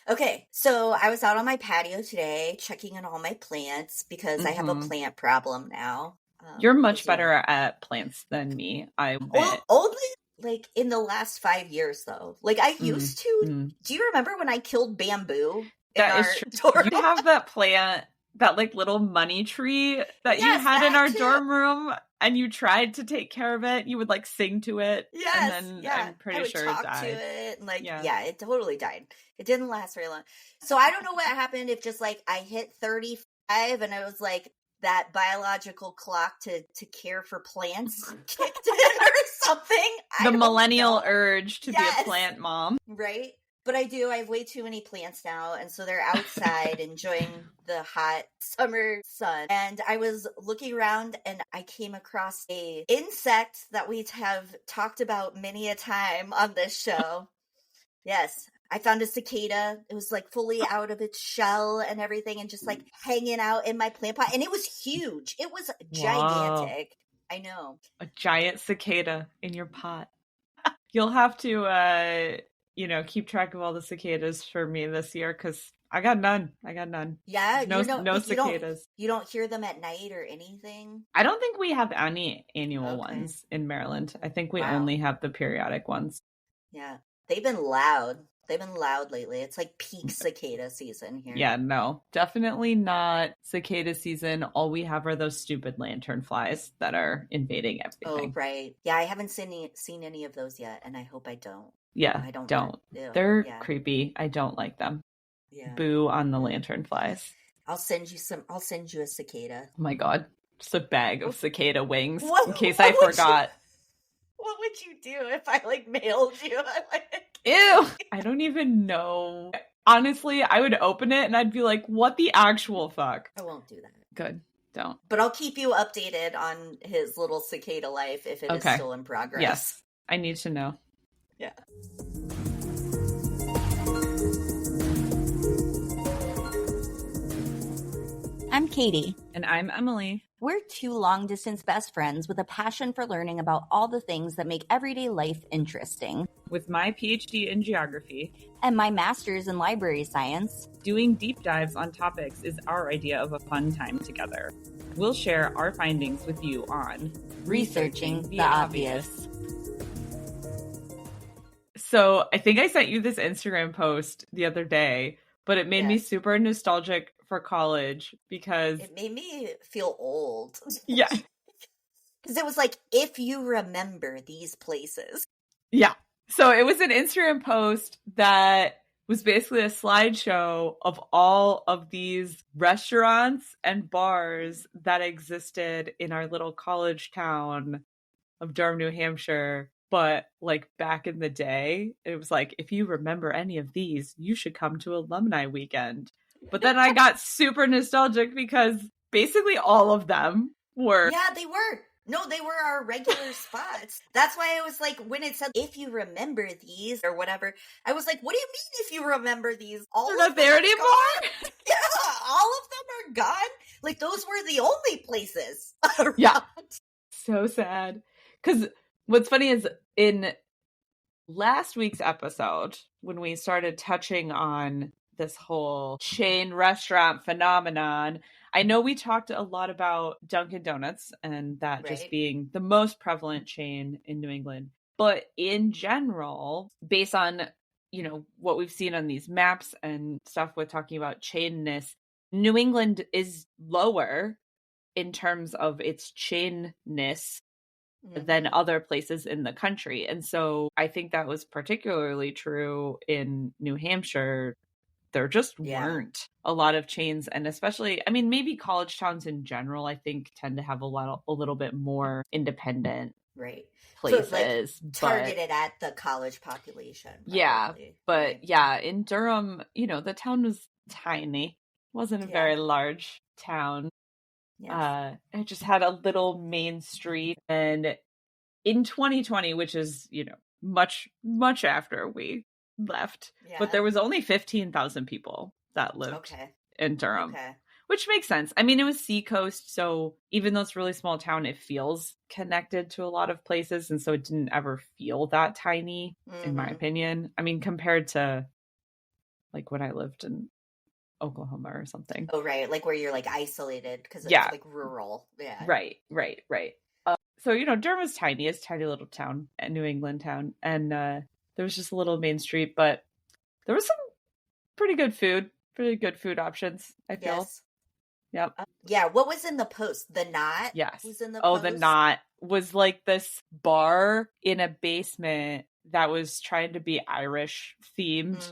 Okay, so I was out on my patio today checking on all my plants because I have a plant problem now. You're much As you know. better at plants than me, I Well, admit. only like in the last 5 years though. Like I Mm, used to. mm. Do you remember when I killed bamboo in That is our true. dorm? You have that plant, that like little money tree that you Yes, had in that our too. dorm room, and you tried to take care of it. You would like sing to it, and Yes, then yeah. I'm I pretty would sure it talk to died. it and like, Yeah. yeah, it totally died. It didn't last very long. So I don't know what happened if just like I hit 35 and it was like that biological clock to care for plants kicked in or something. I The don't millennial know. urge to be a Yes. plant mom. Right? But I do. I have way too many plants now. And so they're outside enjoying the hot summer sun. And I was looking around and I came across a insect that we have talked about many a time on this show. Yes. I found a cicada. It was like fully out of its shell and everything and just like hanging out in my plant pot. And it was huge. It was Wow. gigantic. I know. A giant cicada in your pot. You'll have to, keep track of all the cicadas for me this year, because I got none. Yeah, No, you know, no like cicadas. you don't hear them at night or anything. I don't think we have any annual Okay. ones in Maryland. I think we Wow. only have the periodic ones. Yeah. They've been loud. They've been loud lately. It's like peak cicada season here. Yeah, no, definitely not cicada season. All we have are those stupid lantern flies that are invading Oh, everything. right. Yeah, I haven't seen any of those yet, and I hope I don't. Yeah, I don't. don't. Ew, They're yeah. creepy. I don't like them. Yeah. Boo on the lantern flies. I'll send you a cicada. Oh my God. Just a bag of cicada wings What- in case what I would forgot. What would you do if I like mailed you? Ew. I don't even know. Honestly, I would open it and I'd be like, what the actual fuck? I won't do that. Good. Don't. But I'll keep you updated on his little cicada life if it is still in progress. Yes. I need to know. Yeah. I'm Katie. And I'm Emily. We're two long-distance best friends with a passion for learning about all the things that make everyday life interesting. With my PhD in geography and my master's in library science, doing deep dives on topics is our idea of a fun time together. We'll share our findings with you on Researching the Obvious. So I think I sent you this Instagram post the other day, but it made me super nostalgic for college because it made me feel old. Yeah. Because it was like, if you remember these places. Yeah. So it was an Instagram post that was basically a slideshow of all of these restaurants and bars that existed in our little college town of Durham, New Hampshire. But like back in the day, it was like, if you remember any of these, you should come to alumni weekend. But then I got super nostalgic because basically all of them were. Yeah, they were. No, they were our regular spots. That's why I was like, when it said, if you remember these or whatever, I was like, what do you mean if you remember these? They're not there anymore? Yeah, all of them are gone. Like, those were the only places around. Yeah. So sad. Because what's funny is in last week's episode, when we started touching on this whole chain restaurant phenomenon, I know we talked a lot about Dunkin Donuts and that just being the most prevalent chain in New England. But in general, based on, what we've seen on these maps and stuff with talking about chainness, New England is lower in terms of its chainness than other places in the country. And so I think that was particularly true in New Hampshire. There just weren't a lot of chains, and especially, maybe college towns in general, I think tend to have a little bit more independent places. So targeted at the college population. Probably. Yeah. But in Durham, the town was tiny. It wasn't a very large town. Yes. It just had a little main street. And in 2020, which is, much, much after we left, but there was only 15,000 people that lived in Durham, which makes sense. It was seacoast, so even though it's a really small town, it feels connected to a lot of places, and so it didn't ever feel that tiny, in my opinion. Compared to like when I lived in Oklahoma or something. Oh, right. Like where you're like isolated because it's Yeah. like rural. Yeah. Right. So, Durham is tiny. It's a tiny little town, a New England town. And there was just a little main street, but there was some pretty good food options, I feel. Yes. Yep. Yeah. What was in the post? The Knot? Yes. Was in the Oh, post? the Knot was like this bar in a basement that was trying to be Irish themed,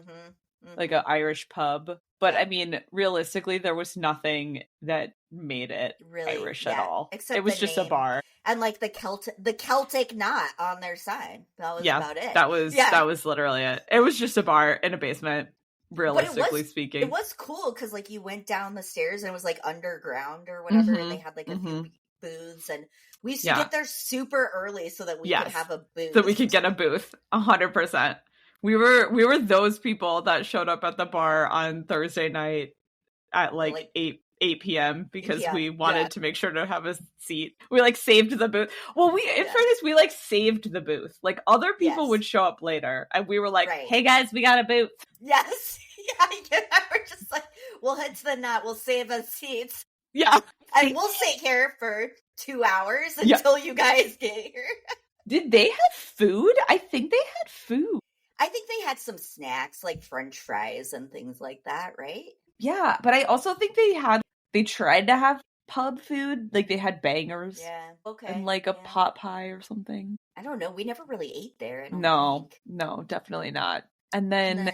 like an Irish pub. But I mean, realistically, there was nothing that made it really Irish at all. Except it was just a bar. And like the Celtic knot on their sign. That was about it. That was literally it. It was just a bar in a basement, realistically speaking. It was cool because like you went down the stairs and it was like underground or whatever, and they had like a few booths, and we used to get there super early so that we could have a booth. So we could get a booth, 100%. We were those people that showed up at the bar on Thursday night at like 8 p.m. because we wanted to make sure to have a seat. We like saved the booth. Well, in fairness, we like saved the booth. Like other people would show up later, and we were like, "Hey guys, we got a booth." Yes, yeah. We're just like, we'll head to the Knot. We'll save us seats. Yeah, and we'll sit here for 2 hours until you guys get here. Did they have food? I think they had food. I think they had some snacks like French fries and things like that, right? Yeah, but I also think they tried to have pub food. Like they had bangers. Yeah, okay. And like a pot pie or something. I don't know. We never really ate there. No, definitely not. And then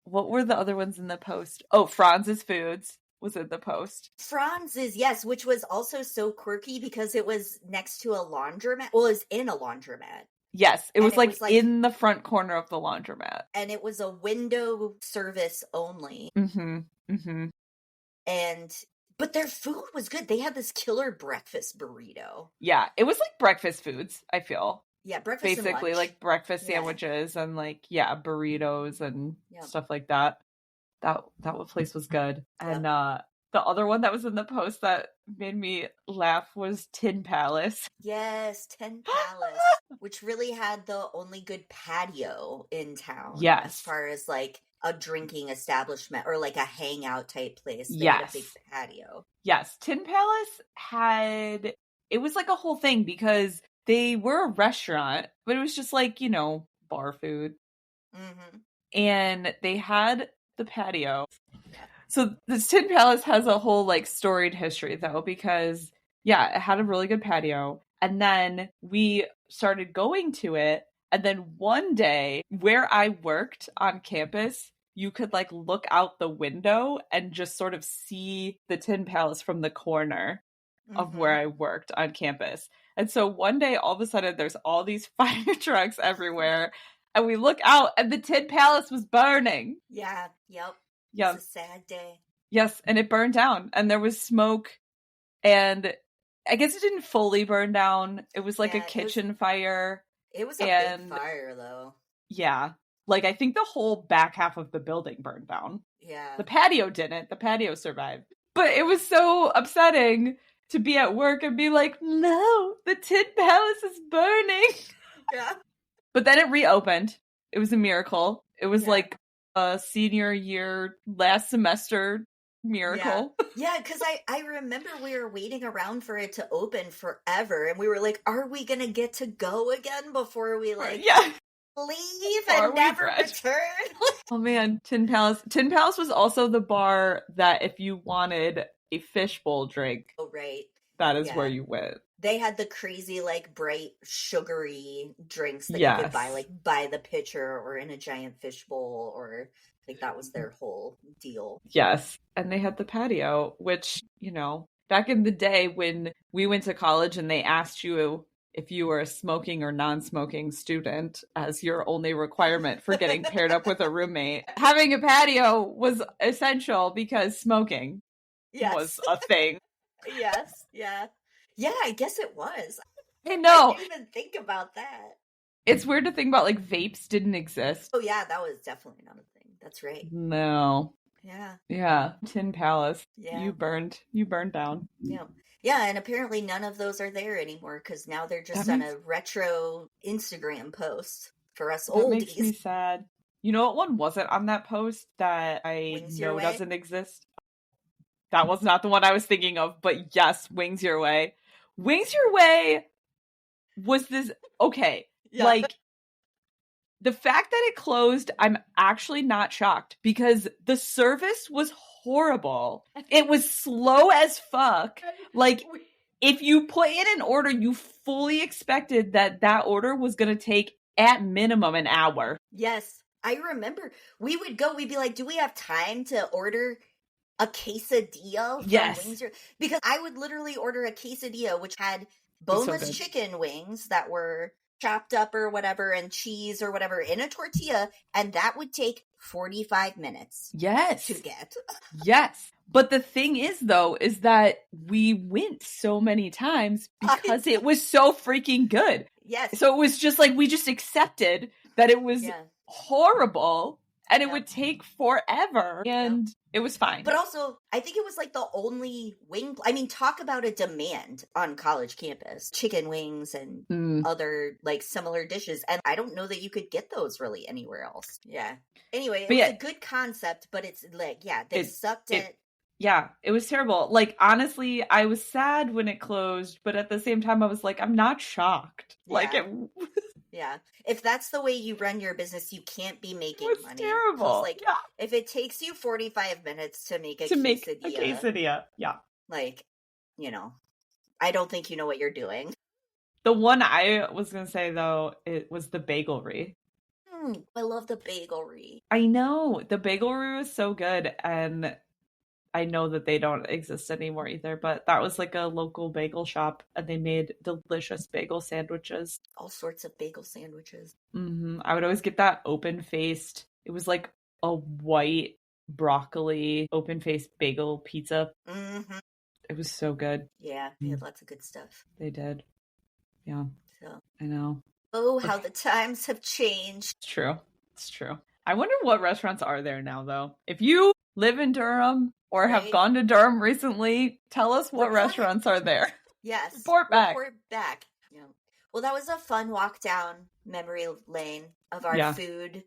what were the other ones in the post? Oh, Franz's Foods was in the post. Franz's, yes, which was also so quirky because it was next to a laundromat. Well, it was in a laundermat. Yes, it was like in the front corner of the laundromat. And it was a window service only. But their food was good. They had this killer breakfast burrito. Yeah, it was like breakfast foods, I feel. Yeah, breakfast basically and lunch. Like breakfast sandwiches and like burritos and stuff like that. That place was good. And the other one that was in the post that made me laugh was Tin Palace. Yes, Tin Palace, which really had the only good patio in town. Yes. As far as like a drinking establishment or like a hangout type place. They had a big patio. Yes, Tin Palace it was like a whole thing because they were a restaurant, but it was just like, bar food. And they had the patio. So this Tin Palace has a whole like storied history though, because it had a really good patio. And then we started going to it. And then one day where I worked on campus, you could like look out the window and just sort of see the Tin Palace from the corner of where I worked on campus. And so one day, all of a sudden, there's all these fire trucks everywhere. And we look out and the Tin Palace was burning. Yeah. Yep. Yep. It's a sad day. Yes. And it burned down and there was smoke. And I guess it didn't fully burn down. It was like a kitchen fire. It was a big fire though. Yeah. Like I think the whole back half of the building burned down. Yeah. The patio didn't. The patio survived. But it was so upsetting to be at work and be like, no, the Tin Palace is burning. Yeah. But then it reopened. It was a miracle. It was like a senior year last semester miracle. Yeah, because I remember we were waiting around for it to open forever. And we were like, are we going to get to go again before we leave and never return? Oh man, Tin Palace. Tin Palace was also the bar that if you wanted a fishbowl drink. Oh, right. That is where you went. They had the crazy, like, bright, sugary drinks that you could buy, like, by the pitcher or in a giant fishbowl, or, like, that was their whole deal. Yes. And they had the patio, which, back in the day when we went to college and they asked you if you were a smoking or non-smoking student as your only requirement for getting paired up with a roommate, having a patio was essential because smoking was a thing. Yes, yeah. Yeah, I guess it was. I know. I didn't even think about that. It's weird to think about, like, vapes didn't exist. Oh, yeah, that was definitely not a thing. That's right. No. Yeah. Yeah. Tin Palace. Yeah. You burned down. Yeah. Yeah, and apparently none of those are there anymore because now they're just on a retro Instagram post for us oldies. That makes me sad. You know what one wasn't on that post that I Wings Your know Way? doesn't exist? That was not the one I was thinking of, but yes, Wings Your Way. Wings Your Way was this, okay, Yeah. like, the fact that it closed, I'm actually not shocked because the service was horrible. It was slow as fuck. Like, if you put in an order, you fully expected that order was going to take at minimum an hour. Yes. I remember we'd be like, do we have time to order a quesadilla from Yes. Wings? Because I would literally order a quesadilla, which had So boneless chicken wings that were chopped up or whatever, and cheese or whatever in a tortilla, and that would take 45 minutes yes. to get. Yes. But the thing is, though, is that we went so many times because it was so freaking good. Yes. So it was just like, we just accepted that it was horrible and it would take forever and it was fine. But also, I think it was like the only wing. I mean, talk about a demand on college campus. Chicken wings and other like similar dishes. And I don't know that you could get those really anywhere else. Yeah. Anyway, it was a good concept, but it's like, they sucked it. Yeah, it was terrible. Like, honestly, I was sad when it closed, but at the same time, I was like, I'm not shocked. Yeah. Like, it... Yeah. If that's the way you run your business, you can't be making money. It's terrible. Like, if it takes you 45 minutes to make a quesadilla. Yeah. Like, I don't think you know what you're doing. The one I was going to say, though, it was the bagelry. I love the bagelry. I know. The bagelry was so good, and I know that they don't exist anymore either, but that was like a local bagel shop and they made delicious bagel sandwiches. All sorts of bagel sandwiches. I would always get that open-faced. It was like a white broccoli open-faced bagel pizza. It was so good. Yeah, they had lots of good stuff. They did. Yeah. So I know. Oh, how the times have changed. It's true. It's true. I wonder what restaurants are there now, though. If you live in Durham or have gone to Durham recently, tell us what restaurants are there. Yes. Report back. Yeah. Well, that was a fun walk down memory lane of our food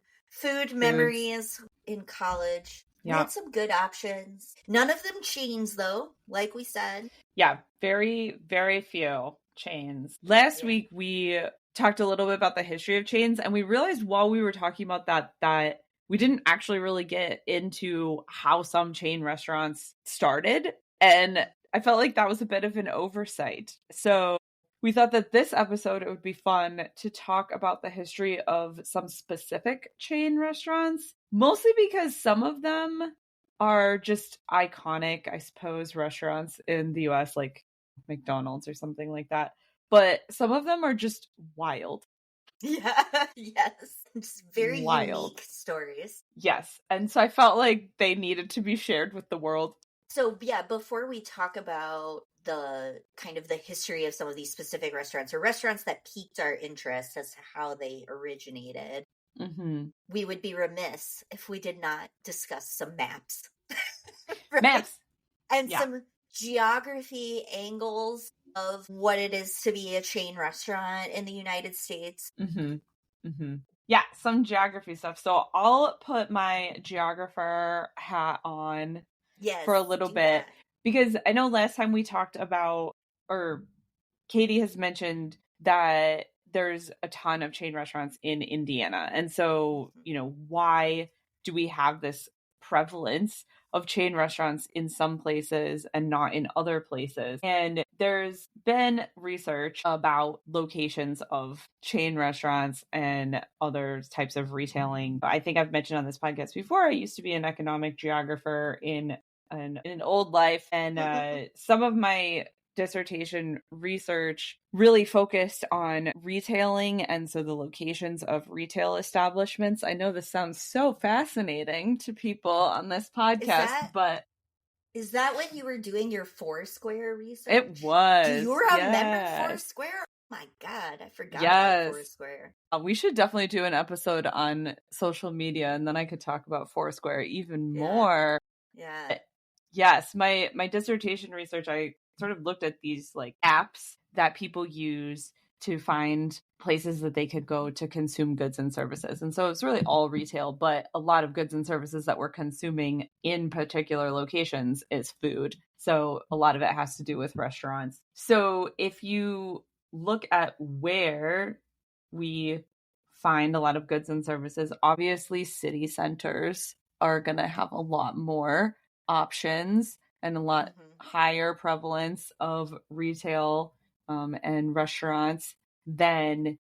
memories in college. We had some good options. None of them chains, though, like we said. Yeah, very, very few chains. Last week, we talked a little bit about the history of chains, and we realized while we were talking about that we didn't actually really get into how some chain restaurants started. And I felt like that was a bit of an oversight. So we thought that this episode, it would be fun to talk about the history of some specific chain restaurants, mostly because some of them are just iconic, I suppose, restaurants in the US, like McDonald's or something like that. But some of them are just wild. Yeah, yes. Just very unique stories. Yes. And so I felt like they needed to be shared with the world. So, yeah, before we talk about the kind of the history of some of these specific restaurants or restaurants that piqued our interest as to how they originated, we would be remiss if we did not discuss some maps. Right? Maps. And some geography angles of what it is to be a chain restaurant in the United States. Yeah, some geography stuff. So I'll put my geographer hat on for a little bit because I know last time we talked about, or Katie has mentioned that there's a ton of chain restaurants in Indiana. And so, why do we have this prevalence of chain restaurants in some places and not in other places? And there's been research about locations of chain restaurants and other types of retailing. I think I've mentioned on this podcast before, I used to be an economic geographer in an old life. And some of my dissertation research really focused on retailing, and so the locations of retail establishments. I know this sounds so fascinating to people on this podcast, but is that when you were doing your Foursquare research? It was. Do you remember Foursquare? Oh my God, I forgot about Foursquare. We should definitely do an episode on social media, and then I could talk about Foursquare even more. Yeah. Yes, my dissertation research, I sort of looked at these like apps that people use to find places that they could go to consume goods and services. And so it's really all retail, but a lot of goods and services that we're consuming in particular locations is food. So a lot of it has to do with restaurants. So if you look at where we find a lot of goods and services, obviously city centers are going to have a lot more options and a lot higher prevalence of retail and restaurants than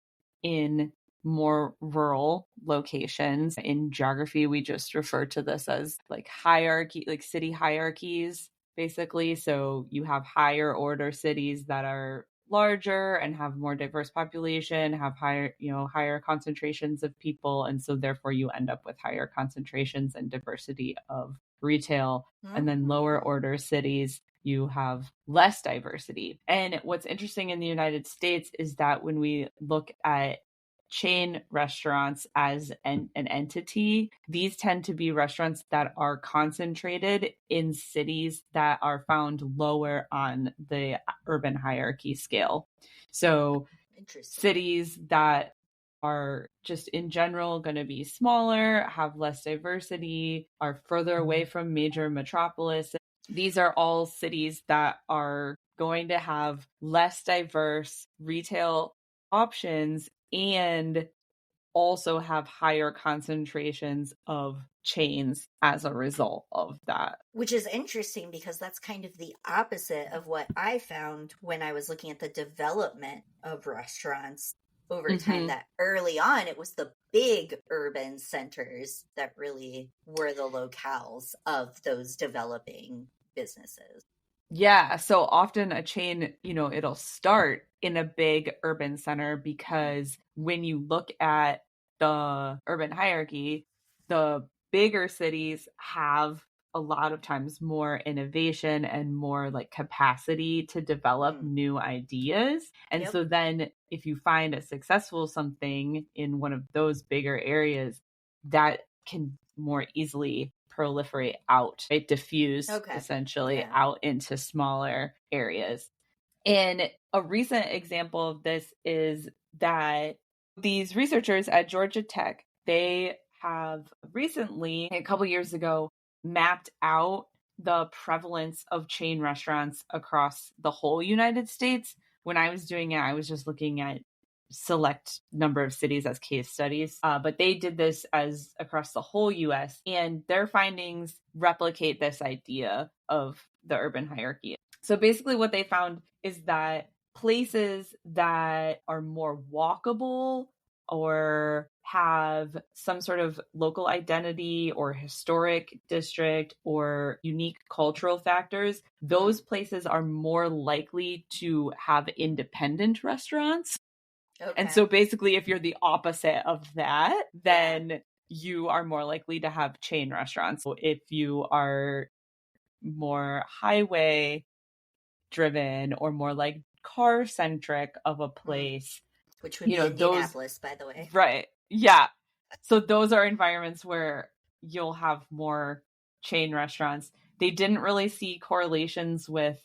in more rural locations. In geography, we just refer to this as like hierarchy, like city hierarchies, basically. So you have higher order cities that are larger and have more diverse population, have higher concentrations of people, and so therefore you end up with higher concentrations and diversity of retail. And then lower order cities, you have less diversity. And what's interesting in the United States is that when we look at chain restaurants as an entity, these tend to be restaurants that are concentrated in cities that are found lower on the urban hierarchy scale. So cities that are just in general going to be smaller, have less diversity, are further away from major metropolis. These are all cities that are going to have less diverse retail options and also have higher concentrations of chains as a result of that. Which is interesting because that's kind of the opposite of what I found when I was looking at the development of restaurants over time, that early on it was the big urban centers that really were the locales of those developing businesses. Yeah, so often a chain, it'll start in a big urban center because when you look at the urban hierarchy, the bigger cities have a lot of times more innovation and more like capacity to develop new ideas. And so then if you find a successful something in one of those bigger areas, that can more easily proliferate out, right? Diffuse essentially out into smaller areas. And a recent example of this is that these researchers at Georgia Tech, they have recently, a couple years ago, mapped out the prevalence of chain restaurants across the whole United States. When I was doing it, I was just looking at select number of cities as case studies, but they did this as across the whole US, and their findings replicate this idea of the urban hierarchy. So basically what they found is that places that are more walkable or have some sort of local identity or historic district or unique cultural factors, those places are more likely to have independent restaurants. And so basically, if you're the opposite of that, then you are more likely to have chain restaurants. So if you are more highway driven or more like car centric of a place, which would be Indianapolis, by the way. Right. Yeah. So those are environments where you'll have more chain restaurants. They didn't really see correlations with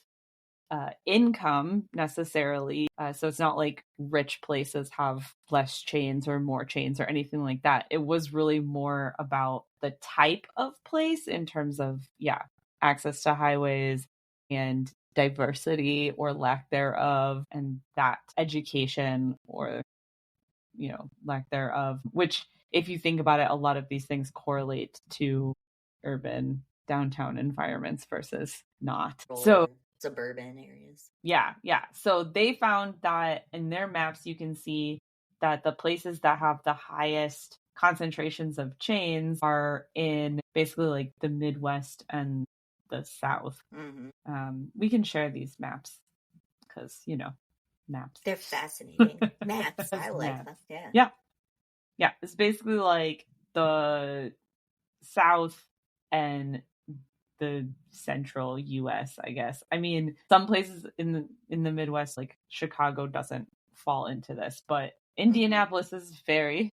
income necessarily. So it's not like rich places have less chains or more chains or anything like that. It was really more about the type of place in terms of, access to highways and diversity or lack thereof, and that education or, lack thereof, which if you think about it, a lot of these things correlate to urban downtown environments versus not. So suburban areas. Yeah. So they found that in their maps, you can see that the places that have the highest concentrations of chains are in basically like the Midwest and the South. We can share these maps because, maps. They're fascinating. Maps. I like them. Yeah. Yeah. It's basically like the South and the central US, I guess. I mean, some places in the Midwest, like Chicago, doesn't fall into this, but Indianapolis is very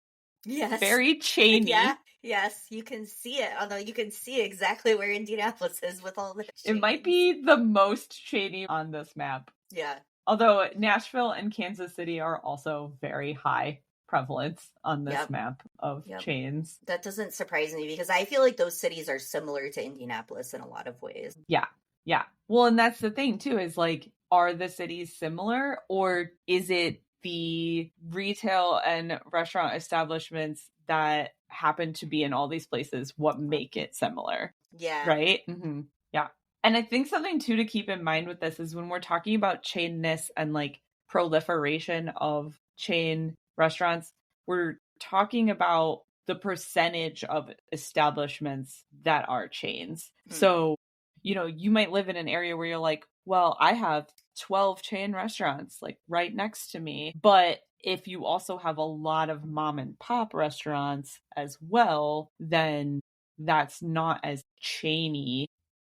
chainy. Yes, you can see it. Although you can see exactly where Indianapolis is with all the chains. It might be the most chainy on this map. Yeah. Although Nashville and Kansas City are also very high prevalence on this map of chains. That doesn't surprise me because I feel like those cities are similar to Indianapolis in a lot of ways. Yeah. Yeah. Well, and that's the thing too, is like, are the cities similar, or is it the retail and restaurant establishments that happen to be in all these places what make it similar? Yeah. Right? Mm-hmm. Yeah. And I think something too to keep in mind with this is when we're talking about chainness and like proliferation of chain restaurants, we're talking about the percentage of establishments that are chains. So, you know, you might live in an area where you're like, well, I have 12 chain restaurants like right next to me. But if you also have a lot of mom and pop restaurants as well, then that's not as chainy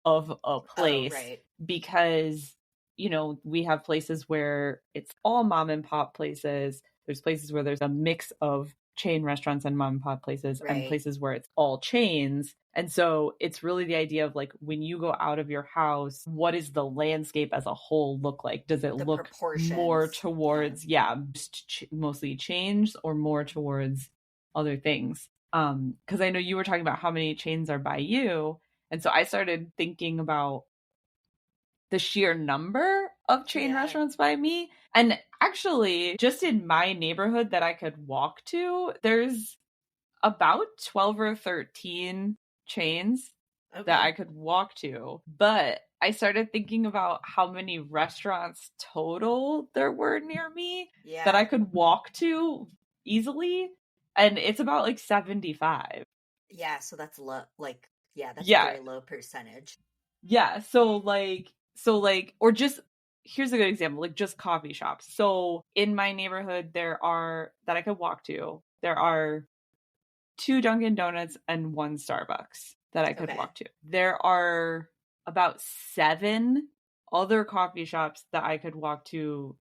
of a place because, you know, we have places where it's all mom and pop places. There's places where there's a mix of chain restaurants and mom and pop places and places where it's all chains. And so it's really the idea of like, when you go out of your house, what does the landscape as a whole look like? Does it look more towards, mostly chains or more towards other things? Because I know you were talking about how many chains are by you. And so I started thinking about the sheer number of chain restaurants by me. And actually, just in my neighborhood that I could walk to, there's about 12 or 13 chains that I could walk to. But I started thinking about how many restaurants total there were near me that I could walk to easily. And it's about like 75. Yeah, so that's low. Like, that's a very low percentage. Yeah, so or just, here's a good example, like just coffee shops. So in my neighborhood, that I could walk to, there are 2 Dunkin Donuts and 1 Starbucks that I could walk to. There are about 7 other coffee shops that I could walk to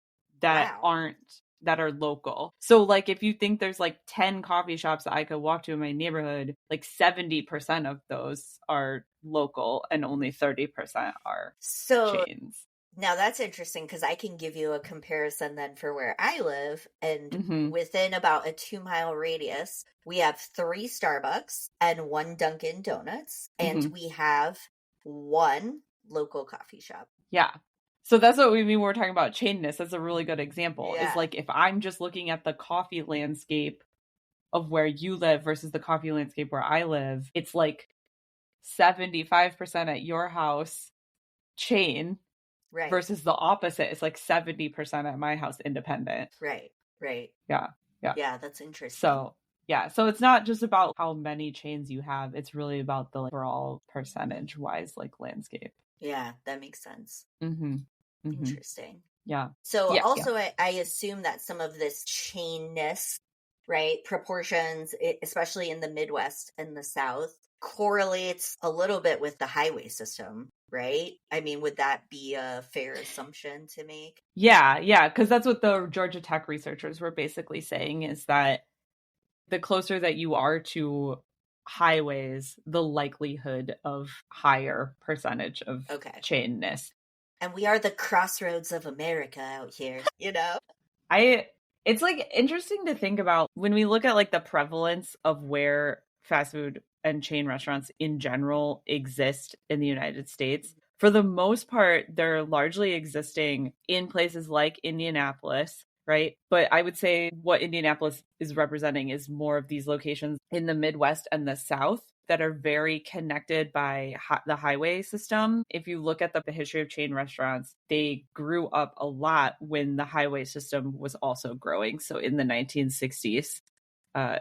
that are local. So like, if you think there's like 10 coffee shops that I could walk to in my neighborhood, like 70% of those are local and only 30% are chains. Now that's interesting because I can give you a comparison then for where I live, and within about a 2-mile radius, we have 3 Starbucks and 1 Dunkin Donuts, and we have 1 local coffee shop. Yeah. So that's what we mean when we're talking about chainness. That's a really good example. Is like, if I'm just looking at the coffee landscape of where you live versus the coffee landscape where I live, it's like 75% at your house chain versus the opposite. It's like 70% at my house independent. Right. Yeah. Yeah, that's interesting. So it's not just about how many chains you have. It's really about the overall percentage wise, like, landscape. Yeah, that makes sense. Interesting. Yeah. So also, I assume that some of this chainness, right, proportions, especially in the Midwest and the South, correlates a little bit with the highway system, right? I mean, would that be a fair assumption to make? Yeah, because that's what the Georgia Tech researchers were basically saying, is that the closer that you are to highways, the likelihood of higher percentage of chainness. And we are the crossroads of America out here, you know? It's like interesting to think about when we look at like the prevalence of where fast food and chain restaurants in general exist in the United States. For the most part, they're largely existing in places like Indianapolis, right? But I would say what Indianapolis is representing is more of these locations in the Midwest and the South that are very connected by the highway system. If you look at the history of chain restaurants, they grew up a lot when the highway system was also growing. So in the 1960s,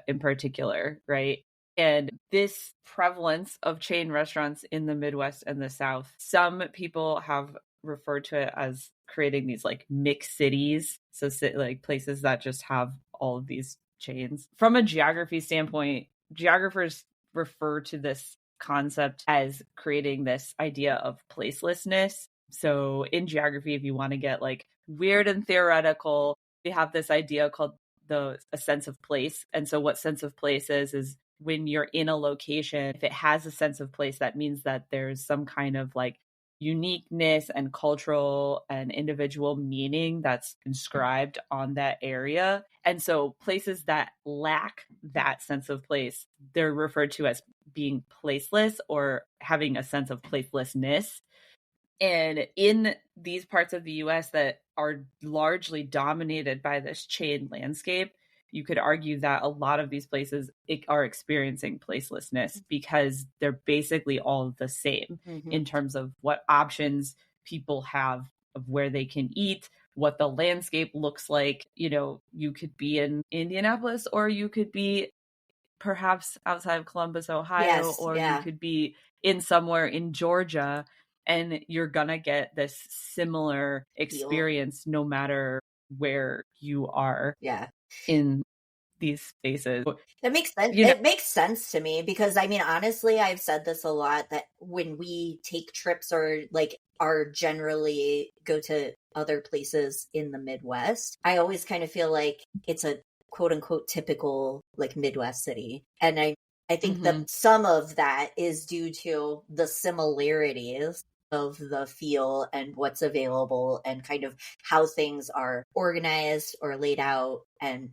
in particular, right? And this prevalence of chain restaurants in the Midwest and the South, some people have referred to it as creating these like mixed cities. So like places that just have all of these chains. From a geography standpoint, geographers refer to this concept as creating this idea of placelessness. So in geography, if you want to get like weird and theoretical, we have this idea called a sense of place. And so what sense of place is when you're in a location, if it has a sense of place, that means that there's some kind of like uniqueness and cultural and individual meaning that's inscribed on that area. And so places that lack that sense of place, they're referred to as being placeless or having a sense of placelessness. And in these parts of the US that are largely dominated by this chain landscape, you could argue that a lot of these places are experiencing placelessness because they're basically all the same in terms of what options people have of where they can eat, what the landscape looks like. You know, you could be in Indianapolis, or you could be perhaps outside of Columbus, Ohio, you could be in somewhere in Georgia, and you're gonna get this similar experience no matter where you are in these spaces. That makes sense. It makes sense to me because, I mean, honestly, I've said this a lot, that when we take trips or like are generally go to other places in the Midwest, I always kind of feel like it's a quote unquote typical like Midwest city. And I think that some of that is due to the similarities of the feel and what's available and kind of how things are organized or laid out and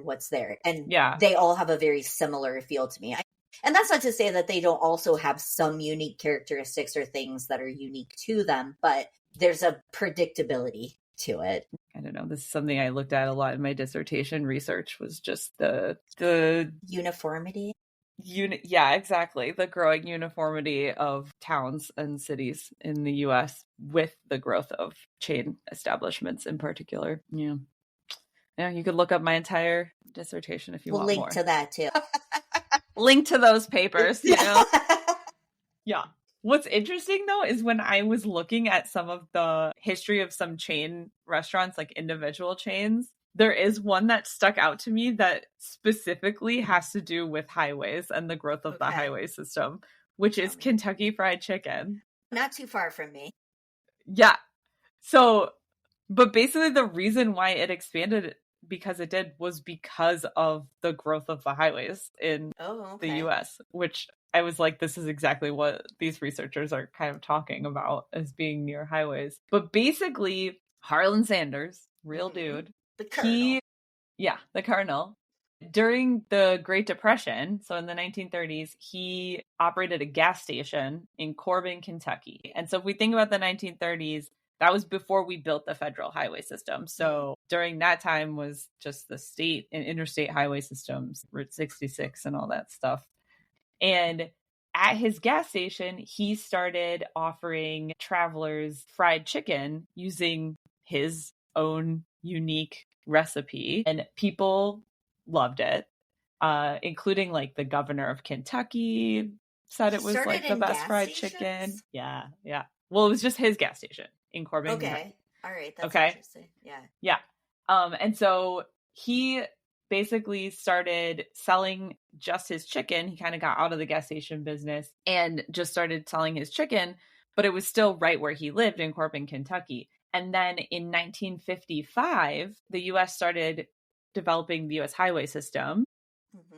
what's there. And they all have a very similar feel to me. And that's not to say that they don't also have some unique characteristics or things that are unique to them, but there's a predictability to it. I don't know. This is something I looked at a lot in my dissertation research, was just the uniformity. Yeah, exactly. The growing uniformity of towns and cities in the US with the growth of chain establishments in particular. Yeah. Yeah, you could look up my entire dissertation if you want link more. To that too. Link to those papers, you know? Yeah. What's interesting though is when I was looking at some of the history of some chain restaurants, like individual chains, there is one that stuck out to me that specifically has to do with highways and the growth of the highway system, which is Kentucky Fried Chicken. Not too far from me. Yeah. So, but basically the reason why it expanded because it did was because of the growth of the highways in the US, which I was like, this is exactly what these researchers are kind of talking about as being near highways. But basically, Harlan Sanders, real dude, the Colonel. The Colonel. During the Great Depression, so in the 1930s, he operated a gas station in Corbin, Kentucky. And so if we think about the 1930s, that was before we built the federal highway system. So during that time was just the state and interstate highway systems, Route 66 and all that stuff. And at his gas station, he started offering travelers fried chicken using his own unique recipe. And people loved it, including like the governor of Kentucky said it was like the best fried chicken. Yeah. Well, it was just his gas station in Corbin. Okay. All right. That's interesting. Yeah. And so he basically started selling just his chicken. He kind of got out of the gas station business and just started selling his chicken, but it was still right where he lived in Corbin, Kentucky. And then in 1955, the US started developing the US highway system.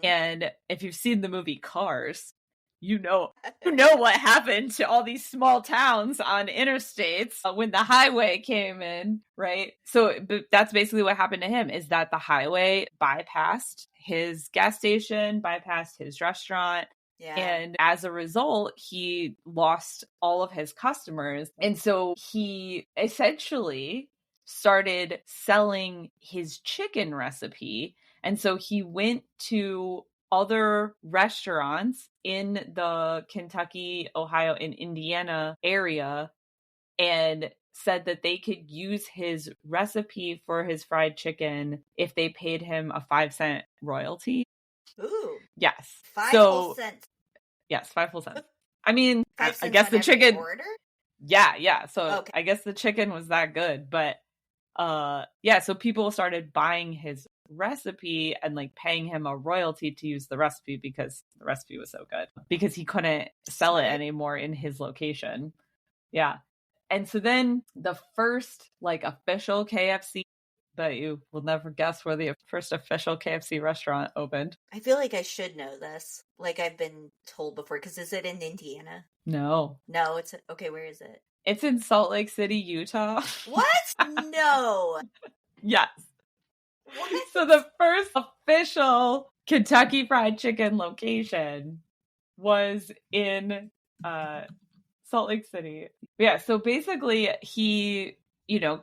And if you've seen the movie Cars, you know what happened to all these small towns on interstates when the highway came in, right? So that's basically what happened to him, is that the highway bypassed his gas station, bypassed his restaurant. Yeah. And as a result, he lost all of his customers. And so he essentially started selling his chicken recipe. And so he went to other restaurants in the Kentucky, Ohio, and Indiana area and said that they could use his recipe for his fried chicken if they paid him a 5-cent royalty. Ooh. Yes. 5 full cents. Yes, 5 full cents. I mean, 5 cents I guess the chicken. Order? Yeah. So I guess the chicken was that good, but so people started buying his recipe and like paying him a royalty to use the recipe because the recipe was so good, because he couldn't sell it anymore in his location. Yeah. And so then the first like official KFC Bet you will never guess where the first official KFC restaurant opened. I feel like I should know this. Like I've been told before, because is it in Indiana? No. No, it's okay, where is it? It's in Salt Lake City, Utah. What? No. Yes. What? So the first official Kentucky Fried Chicken location was in Salt Lake City. Yeah, so basically he,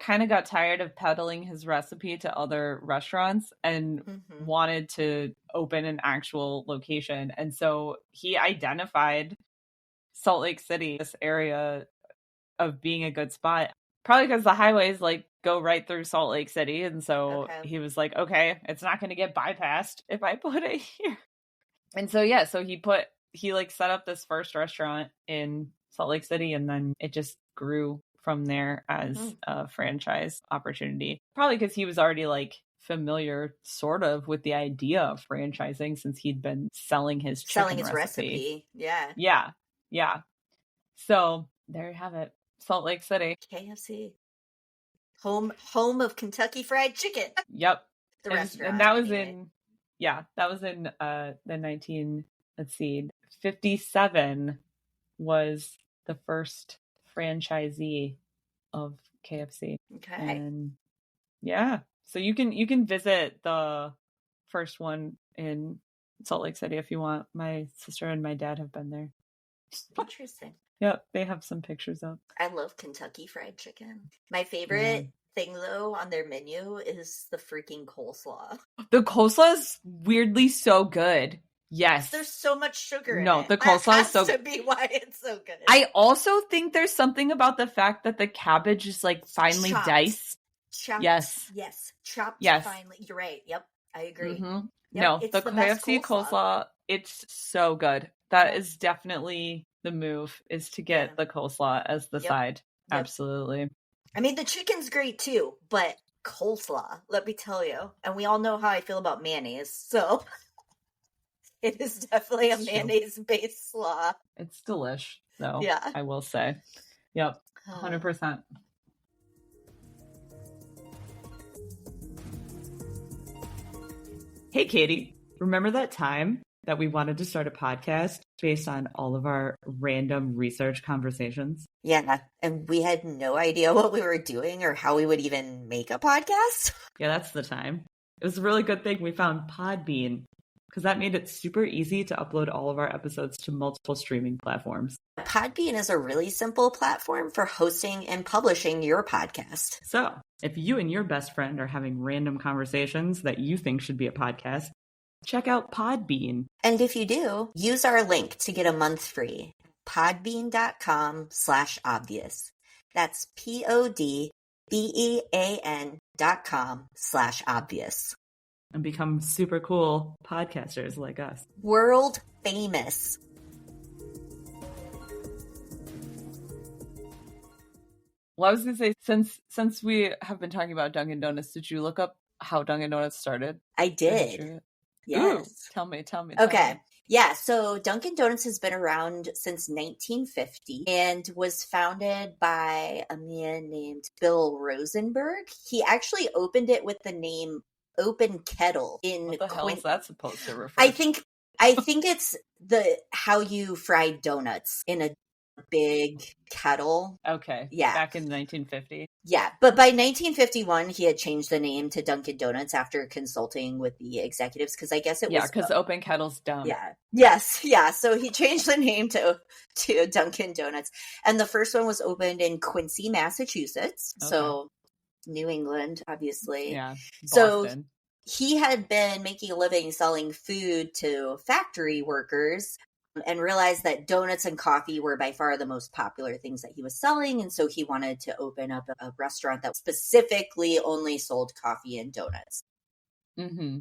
kind of got tired of peddling his recipe to other restaurants and wanted to open an actual location. And so he identified Salt Lake City, this area of being a good spot, probably because the highways go right through Salt Lake City. And so he was like, okay, it's not going to get bypassed if I put it here. And so, yeah, so he set up this first restaurant in Salt Lake City, and then it just grew from there as a franchise opportunity. Probably because he was already familiar sort of with the idea of franchising since he'd been selling his recipe. Yeah. So there you have it. Salt Lake City. KFC. Home of Kentucky Fried Chicken. Yep. The restaurant. And that was in the 1957 was the first franchisee of KFC. Okay. And yeah, so you can visit the first one in Salt Lake City if you want. My sister and my dad have been there. Interesting. Yep, they have some pictures up. I love Kentucky Fried Chicken. My favorite thing, though, on their menu is the freaking coleslaw. The coleslaw is weirdly so good. Yes. There's so much sugar in it. No, the coleslaw is so good. That has to be why it's so good. I also think there's something about the fact that the cabbage is finely chopped. Diced. Chopped. Yes. Chopped finely. You're right. Yep. I agree. Mm-hmm. Yep, no, it's the KFC coleslaw, it's so good. That is definitely the move, is to get the coleslaw as the side. Yep. Absolutely. I mean, the chicken's great too, but coleslaw, let me tell you. And we all know how I feel about mayonnaise, so it is definitely a mayonnaise-based slaw. It's delish, though. Yeah. I will say. Yep. 100%. Hey, Katie. Remember that time that we wanted to start a podcast based on all of our random research conversations? Yeah, and we had no idea what we were doing or how we would even make a podcast. Yeah, that's the time. It was a really good thing we found Podbean, because that made it super easy to upload all of our episodes to multiple streaming platforms. Podbean is a really simple platform for hosting and publishing your podcast. So, if you and your best friend are having random conversations that you think should be a podcast, check out Podbean. And if you do, use our link to get a month free. Podbean.com/obvious. That's PODBEAN.com/obvious. And become super cool podcasters like us. World famous. Well, I was going to say, since we have been talking about Dunkin' Donuts, did you look up how Dunkin' Donuts started? I did. Yes. Ooh, tell me. Okay. Yeah, so Dunkin' Donuts has been around since 1950 and was founded by a man named Bill Rosenberg. He actually opened it with the name Open Kettle in What the hell is that supposed to refer? I think it's how you fry donuts in a big kettle. Okay. Yeah. Back in 1950. Yeah, but by 1951 he had changed the name to Dunkin' Donuts after consulting with the executives, because I guess it was because Open Kettle's dumb. Yeah. Yes. Yeah. So he changed the name to Dunkin' Donuts, and the first one was opened in Quincy, Massachusetts. Okay. So New England, obviously. Yeah. Boston. So he had been making a living selling food to factory workers and realized that donuts and coffee were by far the most popular things that he was selling. And so he wanted to open up a restaurant that specifically only sold coffee and donuts. Mm-hmm.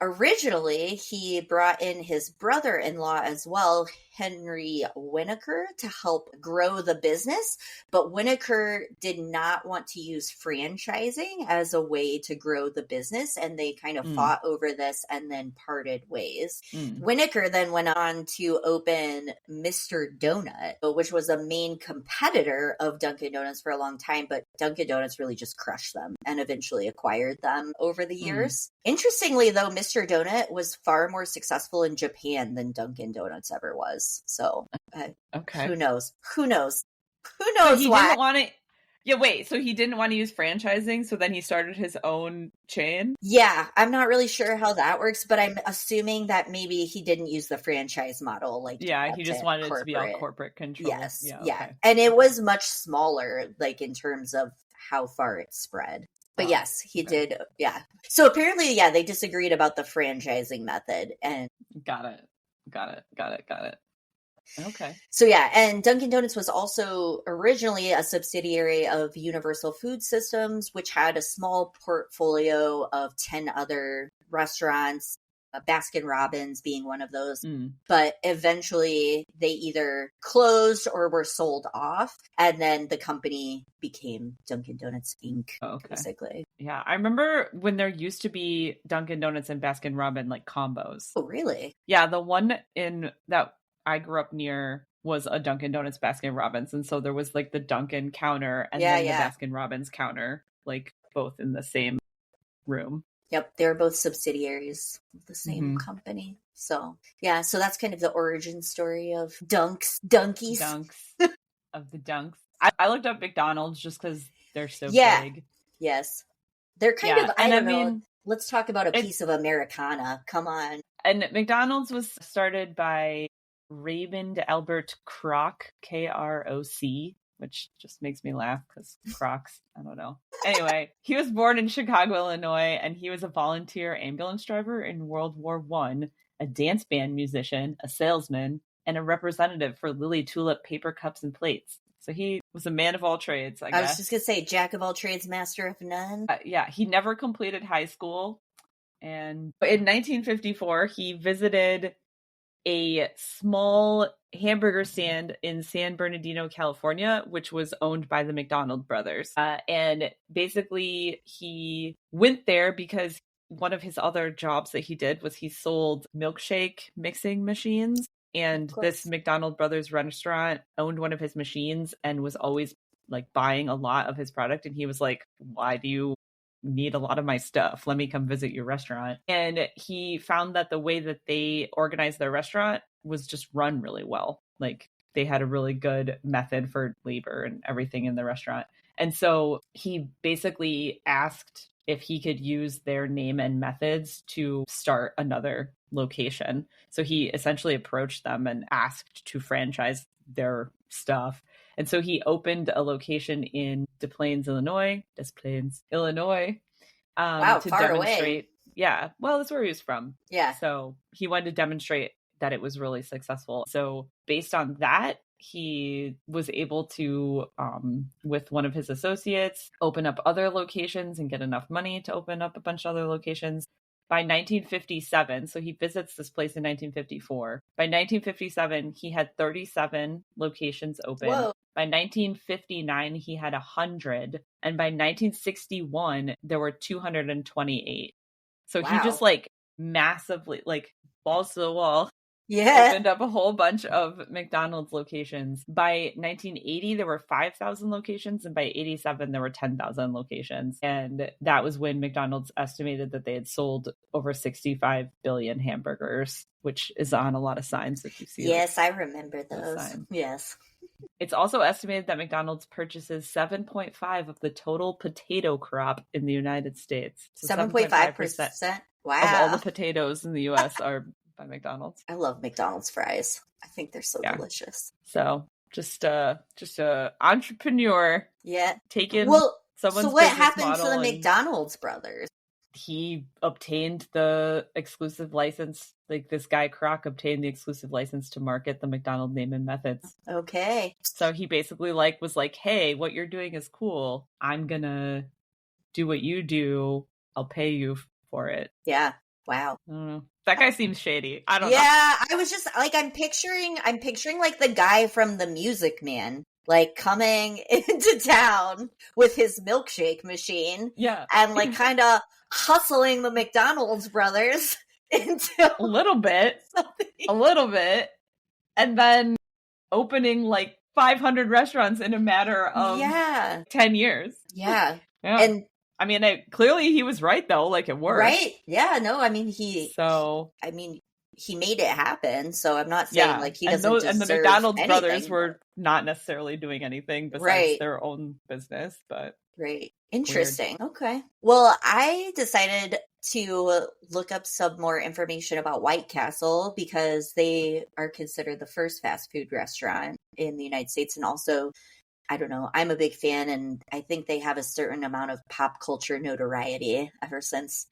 Originally, he brought in his brother-in-law as well, Henry Winokur, to help grow the business, but Winokur did not want to use franchising as a way to grow the business, and they kind of fought over this and then parted ways. Winokur then went on to open Mr. Donut, which was a main competitor of Dunkin' Donuts for a long time, but Dunkin' Donuts really just crushed them and eventually acquired them over the years. Interestingly, though, Mr. Donut was far more successful in Japan than Dunkin' Donuts ever was. So, who knows? Who knows? Who knows so he why? Didn't want to... Yeah, wait, so he didn't want to use franchising, so then he started his own chain? Yeah, I'm not really sure how that works, but I'm assuming that maybe he didn't use the franchise model. Like, yeah, he just wanted it to be all corporate control. Yes, yeah. Okay. And it was much smaller, like, in terms of how far it spread. But yes, he did. Yeah. So apparently, yeah, they disagreed about the franchising method. And Got it. Okay. So yeah, and Dunkin' Donuts was also originally a subsidiary of Universal Food Systems, which had a small portfolio of 10 other restaurants, Baskin Robbins being one of those. But eventually they either closed or were sold off, and then the company became Dunkin' Donuts Inc. Basically. Yeah, I remember when there used to be Dunkin' Donuts and Baskin Robbins like combos. Oh, really? Yeah, the one in that I grew up near was a Dunkin' Donuts Baskin Robbins, and so there was like the Dunkin' counter and then the Baskin Robbins counter, like both in the same room. Yep, they were both subsidiaries of the same company. So yeah, so that's kind of the origin story of Dunkies of the Dunks. I looked up McDonald's just because they're so big. Yes, they're kind of. I mean, let's talk about a piece of Americana. Come on. And McDonald's was started by Raymond Albert Kroc, Kroc, which just makes me laugh because Crocs, I don't know. Anyway, he was born in Chicago, Illinois, and he was a volunteer ambulance driver in World War I, a dance band musician, a salesman, and a representative for Lily Tulip paper cups and plates. So he was a man of all trades, I guess. I was just going to say, jack of all trades, master of none. Yeah, he never completed high school. And in 1954, he visited a small hamburger stand in San Bernardino, California, which was owned by the McDonald brothers. And basically, he went there because one of his other jobs that he did was he sold milkshake mixing machines. And this McDonald brothers restaurant owned one of his machines and was always like buying a lot of his product. And he was like, why do you need a lot of my stuff? Let me come visit your restaurant. And he found that the way that they organized their restaurant was just run really well. Like they had a really good method for labor and everything in the restaurant. And so he basically asked if he could use their name and methods to start another location. So he essentially approached them and asked to franchise their stuff. And so he opened a location in Des Plaines, Illinois. Wow, to far demonstrate. Away. Yeah, well, that's where he was from. Yeah. So he wanted to demonstrate that it was really successful. So based on that, he was able to, with one of his associates, open up other locations and get enough money to open up a bunch of other locations. By 1957, so he visits this place in 1954. By 1957, he had 37 locations open. Whoa. By 1959, he had 100. And by 1961, there were 228. So he just like massively, like balls to the wall, opened up a whole bunch of McDonald's locations. By 1980, there were 5,000 locations. And by 87, there were 10,000 locations. And that was when McDonald's estimated that they had sold over 65 billion hamburgers, which is on a lot of signs if you see. Yes, I remember those. Yes. It's also estimated that McDonald's purchases 7.5% of the total potato crop in the United States. So 7.5%? Wow. Of all the potatoes in the U.S. are by McDonald's. I love McDonald's fries. I think they're so delicious. So just a entrepreneur. Yeah. Taking someone's so what business happened to the model McDonald's brothers? He obtained the exclusive license. Like this guy Kroc obtained the exclusive license to market the McDonald name and methods. Okay. So he basically was like, hey, what you're doing is cool. I'm gonna do what you do. I'll pay you for it. Yeah. Wow. I don't know. That guy seems shady. I don't know. Yeah, I was just like, I'm picturing like the guy from The Music Man, like coming into town with his milkshake machine. Yeah. And like kind of hustling the McDonald's brothers into A little bit. something. A little bit. And then opening like 500 restaurants in a matter of 10 years. Yeah. Yeah. And I mean, clearly he was right though, like it worked. right. Yeah, no, I mean he made it happen, so I'm not saying like he doesn't deserve and the McDonald's anything, brothers were not necessarily doing anything besides their own business, but right. Interesting. Weird. Okay. Well, I decided to look up some more information about White Castle because they are considered the first fast food restaurant in the United States, and also, I don't know, I'm a big fan, and I think they have a certain amount of pop culture notoriety ever since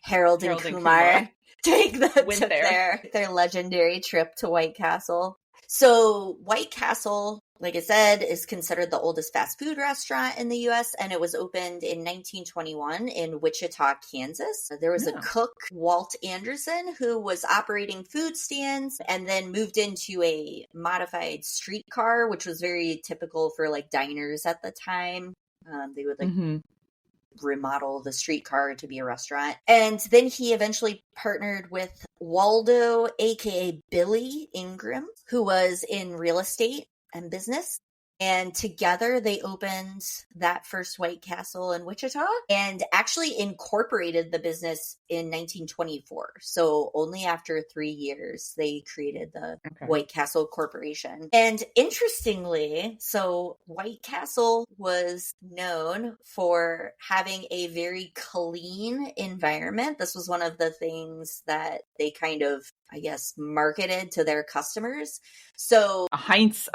Harold and Kumar took their legendary trip to White Castle. So White Castle, like I said, is considered the oldest fast food restaurant in the U.S., and it was opened in 1921 in Wichita, Kansas. There was a cook, Walt Anderson, who was operating food stands and then moved into a modified streetcar, which was very typical for like diners at the time. They would like remodel the streetcar to be a restaurant. And then he eventually partnered with Waldo, aka Billy Ingram, who was in real estate and business. And together they opened that first White Castle in Wichita and actually incorporated the business in 1924. So only after 3 years, they created the White Castle Corporation. And interestingly, so White Castle was known for having a very clean environment. This was one of the things that they kind of, I guess, marketed to their customers. So a Heinz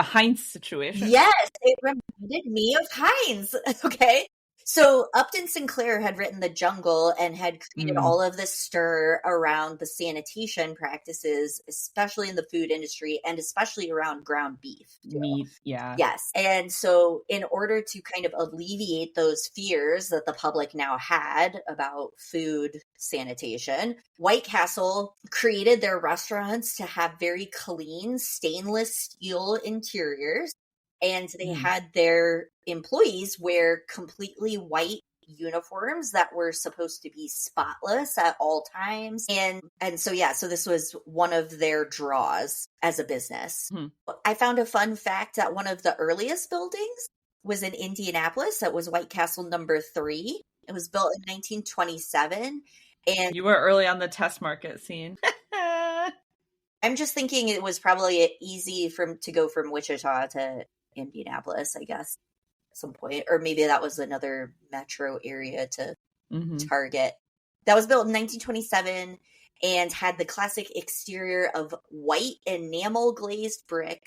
situation. Yes, it reminded me of Heinz. Okay. So Upton Sinclair had written The Jungle and had created all of this stir around the sanitation practices, especially in the food industry and especially around ground beef. Meat, yeah. Yes. And so in order to kind of alleviate those fears that the public now had about food sanitation, White Castle created their restaurants to have very clean stainless steel interiors. And they had their employees wear completely white uniforms that were supposed to be spotless at all times. And so, so this was one of their draws as a business. I found a fun fact that one of the earliest buildings was in Indianapolis. That was White Castle number 3. It was built in 1927. And you were early on the test market scene. I'm just thinking it was probably easy to go from Wichita to Indianapolis, I guess, at some point. Or maybe that was another metro area to target. That was built in 1927 and had the classic exterior of white enamel glazed brick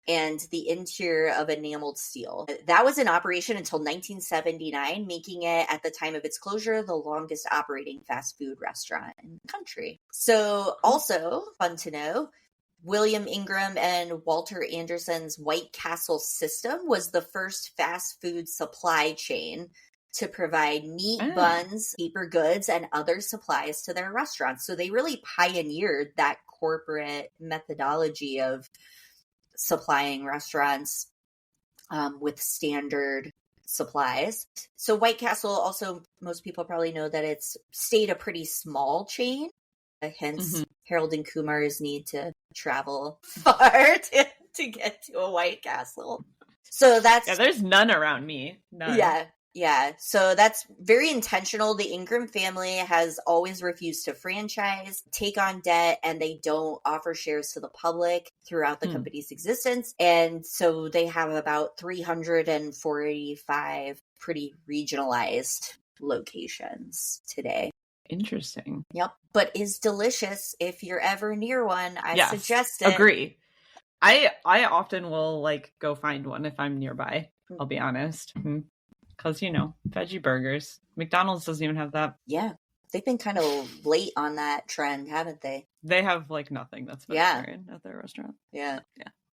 and the interior of enameled steel. That was in operation until 1979, making it, at the time of its closure, the longest operating fast food restaurant in the country. So also, fun to know, William Ingram and Walter Anderson's White Castle system was the first fast food supply chain to provide meat, buns, paper goods, and other supplies to their restaurants. So they really pioneered that corporate methodology of supplying restaurants with standard supplies. So White Castle also, most people probably know that it's stayed a pretty small chain, hence Harold and Kumar's need to travel far to get to a White Castle. So that's... there's none around me. None. Yeah. So that's very intentional. The Ingram family has always refused to franchise, take on debt, and they don't offer shares to the public throughout the company's existence. And so they have about 345 pretty regionalized locations today. Interesting. Yep. But is delicious. If you're ever near one, I suggest it. Agree. I often will go find one if I'm nearby. I'll be honest. Because, veggie burgers. McDonald's doesn't even have that. Yeah. They've been kind of late on that trend, haven't they? They have nothing that's vegetarian at their restaurant. Yeah.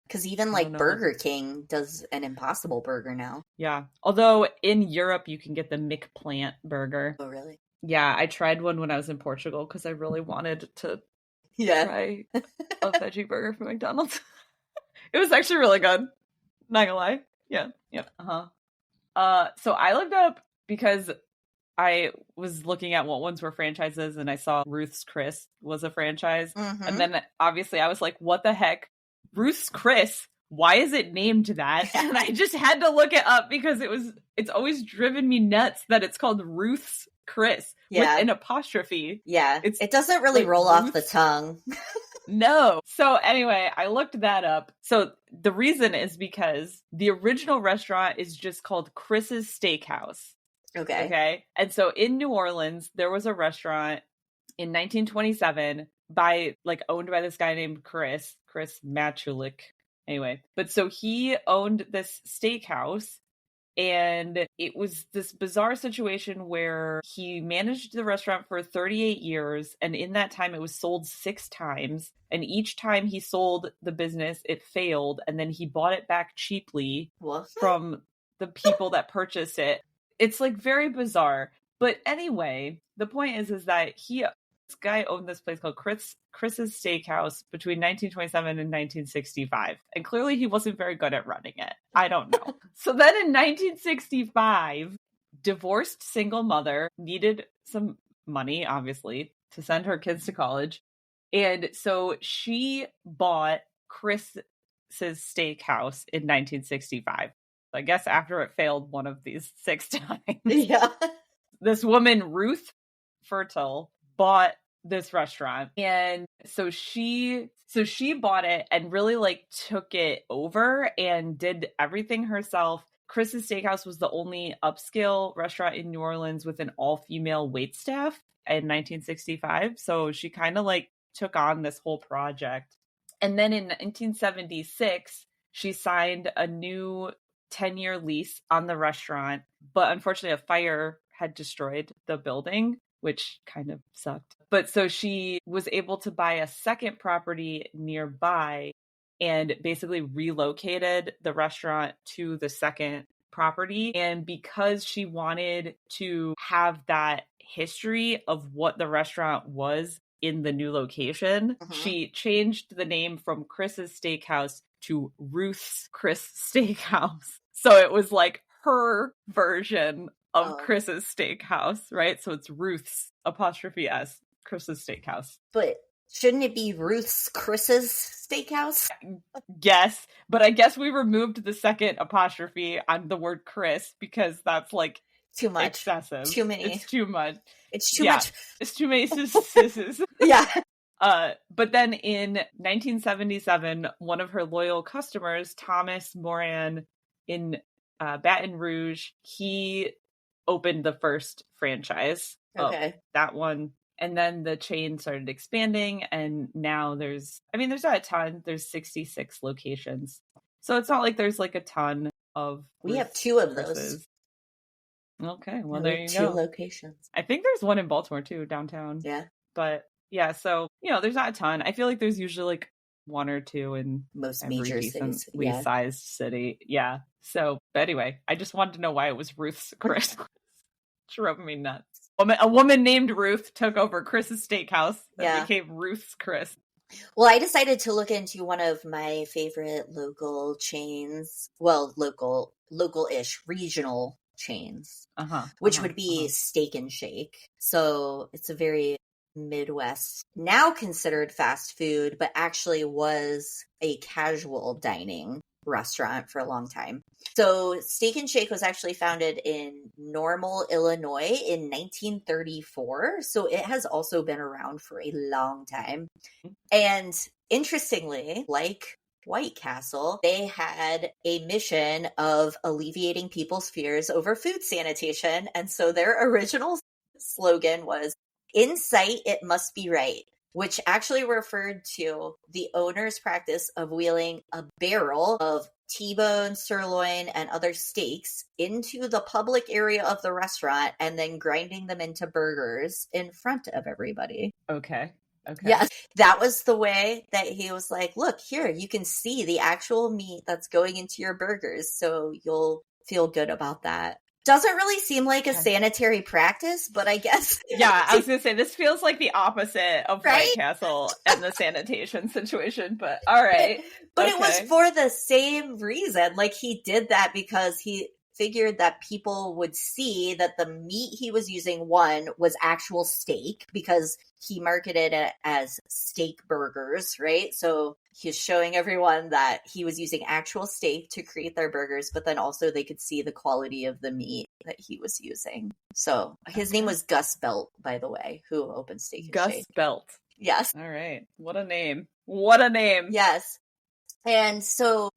Because even Burger King does an Impossible Burger now. Yeah. Although in Europe you can get the McPlant burger. Oh, really? Yeah, I tried one when I was in Portugal because I really wanted to Yeah. try a veggie burger from McDonald's. It was actually really good. Not gonna lie. Yeah. Yep. So I looked up because I was looking at what ones were franchises and I saw Ruth's Chris was a franchise. And then obviously I was like, what the heck? Ruth's Chris? Why is it named that? And I just had to look it up because it's always driven me nuts that it's called Ruth's Chris with an apostrophe. Yeah. It doesn't really like roll off the tongue. No. So anyway, I looked that up. So the reason is because the original restaurant is just called Chris's Steakhouse. Okay. And so in New Orleans, there was a restaurant in 1927 owned by this guy named Chris Machulik. Anyway, but so he owned this steakhouse. And it was this bizarre situation where he managed the restaurant for 38 years. And in that time, it was sold 6 times. And each time he sold the business, it failed. And then he bought it back cheaply from the people that purchased it. It's like very bizarre. But anyway, the point is that this guy owned this place called Chris's Steakhouse between 1927 and 1965. And clearly he wasn't very good at running it. I don't know. So then in 1965, divorced single mother needed some money, obviously, to send her kids to college. And so she bought Chris's Steakhouse in 1965. I guess after it failed one of these 6 times. Yeah. This woman, Ruth Fertile, bought this restaurant. And so she bought it and really took it over and did everything herself. Chris's Steakhouse was the only upscale restaurant in New Orleans with an all-female waitstaff in 1965. So she kind of took on this whole project. And then in 1976, she signed a new 10-year lease on the restaurant, but unfortunately a fire had destroyed the building, which kind of sucked. But so she was able to buy a second property nearby and basically relocated the restaurant to the second property. And because she wanted to have that history of what the restaurant was in the new location, she changed the name from Chris's Steakhouse to Ruth's Chris Steakhouse. So it was her version of Chris's Steakhouse, right? So it's Ruth's 'S Chris's Steakhouse. But shouldn't it be Ruth's Chris's Steakhouse? Yes, but I guess we removed the second apostrophe on the word Chris because that's too much. Excessive. Too many. It's too much. It's too much. It's too many sisses. Yeah. But then in 1977, one of her loyal customers, Thomas Moran in Baton Rouge, he opened the first franchise. That one. And then the chain started expanding, and now there's not a ton. There's 66 locations. So it's not like there's a ton of... We have 2 of those. Okay, well, there you go. 2 locations. I think there's one in Baltimore, too, downtown. Yeah. But, yeah, so, there's not a ton. I feel like there's usually, 1 or 2 in most major cities. Sized city. Yeah. So, but anyway, I just wanted to know why it was Ruth's Chris. Drove me nuts. A woman named Ruth took over Chris's Steakhouse and became Ruth's Chris. Well, I decided to look into one of my favorite local chains. Well, local-ish, regional chains, which would be Steak and Shake. So it's a very Midwest, now considered fast food, but actually was a casual dining restaurant for a long time. So Steak and Shake was actually founded in Normal, Illinois in 1934. So it has also been around for a long time. And interestingly, like White Castle, they had a mission of alleviating people's fears over food sanitation. And so their original slogan was, "In sight, it must be right," which actually referred to the owner's practice of wheeling a barrel of T-bone, sirloin, and other steaks into the public area of the restaurant and then grinding them into burgers in front of everybody. Okay. Yes, that was the way that he was like, look, here, you can see the actual meat that's going into your burgers, so you'll feel good about that. Doesn't really seem like a sanitary practice, but I guess. Yeah, I was going to say, this feels like the opposite of Right? White Castle and the sanitation situation, but all right. But it was for the same reason. Like, he did that because he figured that people would see that the meat he was using, one, was actual steak, because he marketed it as steak burgers, right? So he's showing everyone that he was using actual steak to create their burgers, but then also they could see the quality of the meat that he was using. So his name was Gus Belt, by the way, who opened Steak and Gus Shake. Belt. Yes. All right. What a name. What a name. Yes. And so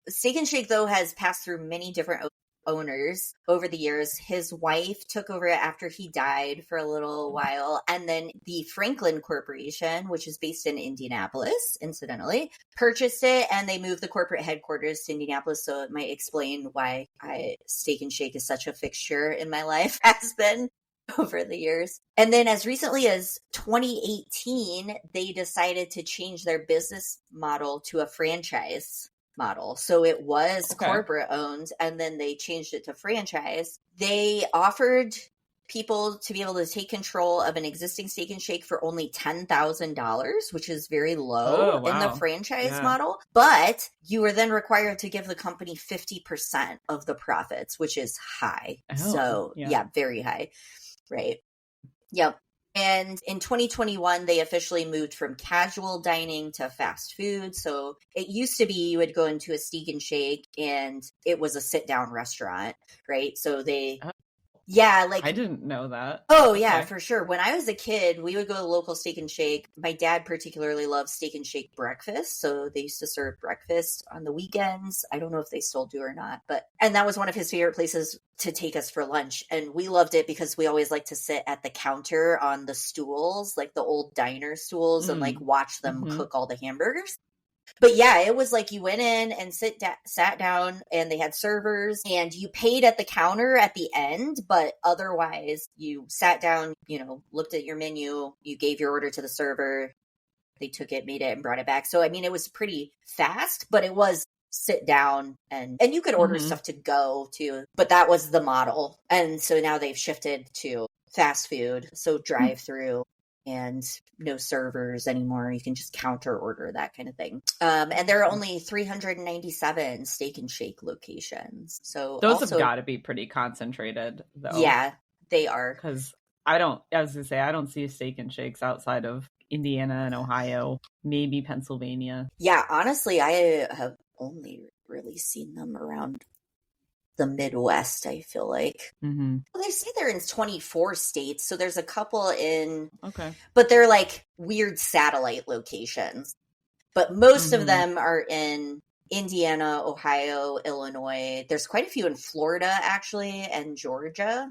Steak and Shake, though, has passed through many different owners over the years. His wife took over it after he died for a little while. And then the Franklin Corporation, which is based in Indianapolis, incidentally, purchased it, and they moved the corporate headquarters to Indianapolis. So it might explain why Steak and Shake is such a fixture in my life, has been over the years. And then as recently as 2018, they decided to change their business model to a franchise model. So it was corporate owned, and then they changed it to franchise. They offered people to be able to take control of an existing Steak and Shake for only $10,000, which is very low in the franchise model. But you were then required to give the company 50% of the profits, which is high. Very high. Right. Yep. And in 2021, they officially moved from casual dining to fast food. So it used to be you would go into a Steak and Shake and it was a sit-down restaurant, right? So they... Yeah, like... I didn't know that. Oh, yeah, for sure. When I was a kid, we would go to the local Steak and Shake. My dad particularly loved Steak and Shake breakfast, so they used to serve breakfast on the weekends. I don't know if they still do or not, and that was one of his favorite places to take us for lunch. And we loved it because we always liked to sit at the counter on the stools, like the old diner stools, and like watch them cook all the hamburgers. But yeah, it was like you went in and sat down, and they had servers, and you paid at the counter at the end, but otherwise you sat down, looked at your menu, you gave your order to the server, they took it, made it, and brought it back. So, I mean, it was pretty fast, but it was sit down, and you could order stuff to go too, but that was the model. And so now they've shifted to fast food, so drive through. And no servers anymore. You can just counter order, that kind of thing. And there are only 397 Steak and Shake locations. So those have got to be pretty concentrated, though. Yeah, they are. Because I was going to say, I don't see Steak and Shakes outside of Indiana and Ohio, maybe Pennsylvania. Yeah, honestly, I have only really seen them around the Midwest, I feel like. Well, they say they're in 24 states, so there's a couple in... But they're like weird satellite locations. But most of them are in Indiana, Ohio, Illinois. There's quite a few in Florida, actually, and Georgia.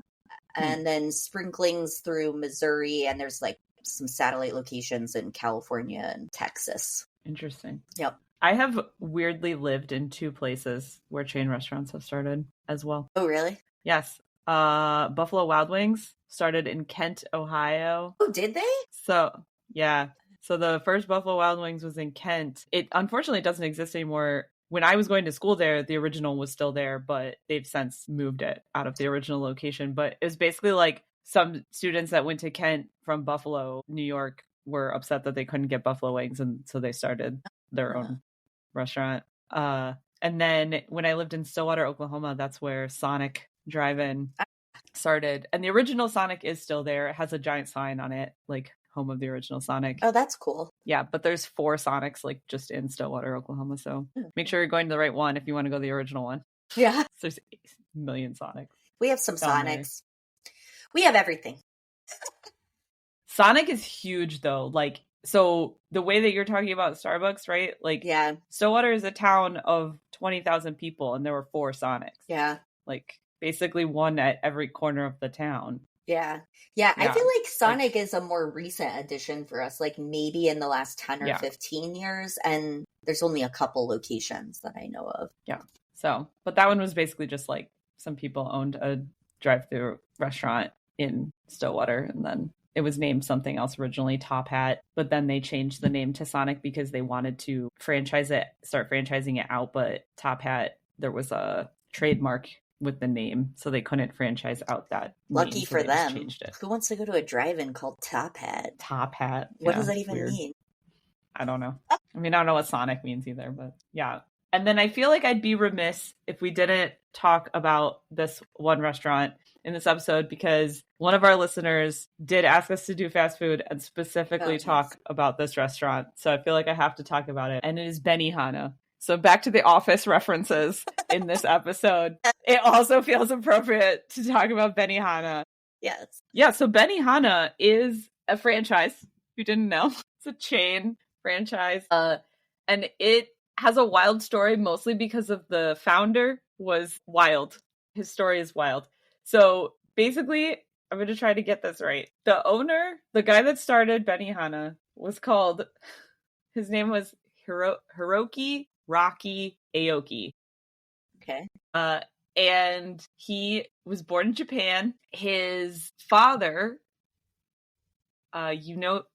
And then sprinklings through Missouri, and there's like some satellite locations in California and Texas. Interesting. Yep. I have weirdly lived in two places where chain restaurants have started as well. Oh, really? Yes. Buffalo Wild Wings started in Kent, Ohio. Oh, did they? So, yeah. So the first Buffalo Wild Wings was in Kent. It unfortunately doesn't exist anymore. When I was going to school there, the original was still there, but they've since moved it out of the original location. But it was basically like some students that went to Kent from Buffalo, New York, were upset that they couldn't get buffalo wings, and so they started their own restaurant. And then when I lived in Stillwater, Oklahoma, that's where Sonic Drive-In started. And the original Sonic is still there. It has a giant sign on it, like home of the original Sonic. Oh, that's cool. Yeah, but there's 4 Sonics like just in Stillwater, Oklahoma. So make sure you're going to the right one if you want to go to the original one. Yeah. So there's a million Sonics. We have some Sonics. We have everything. Sonic is huge though. Like, so the way that you're talking about Starbucks, right? Like, yeah, Stillwater is a town of 20,000 people, and there were 4 Sonics. Yeah. Like, basically one at every corner of the town. Yeah. I feel like Sonic is a more recent addition for us, like maybe in the last 10 or 15 years, and there's only a couple locations that I know of. Yeah. So, but that one was basically just like some people owned a drive-through restaurant in Stillwater, and then it was named something else originally, Top Hat, but then they changed the name to Sonic because they wanted to start franchising it out. But Top Hat, there was a trademark with the name, so they couldn't franchise out that Lucky name, so for they just them. changed it. Who wants to go to a drive-in called Top Hat? Top Hat. What does that even mean? I don't know. I mean, I don't know what Sonic means either, but yeah. And then I feel like I'd be remiss if we didn't talk about this one restaurant in this episode, because one of our listeners did ask us to do fast food and specifically talk about this restaurant. So I feel like I have to talk about it. And it is BeniHana. So back to the Office references in this episode. It also feels appropriate to talk about BeniHana. Yes. Yeah, so BeniHana is a franchise, if you didn't know. It's a chain franchise. And it has a wild story, mostly because of the founder was wild. His story is wild. So basically, I'm going to try to get this right. The owner, the guy that started BeniHana, was called, his name was Hiroki Rocky Aoki. Okay. And he was born in Japan. His father, Yunosuke,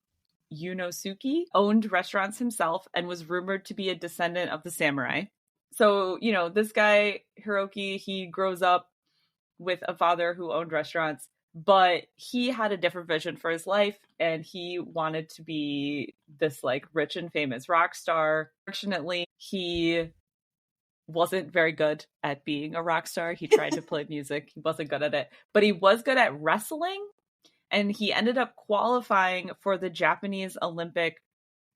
owned restaurants himself and was rumored to be a descendant of the samurai. So, this guy, Hiroki, he grows up with a father who owned restaurants, but he had a different vision for his life, and he wanted to be this rich and famous rock star. Fortunately, he wasn't very good at being a rock star. He tried to play music. He wasn't good at it, but he was good at wrestling. And he ended up qualifying for the Japanese Olympic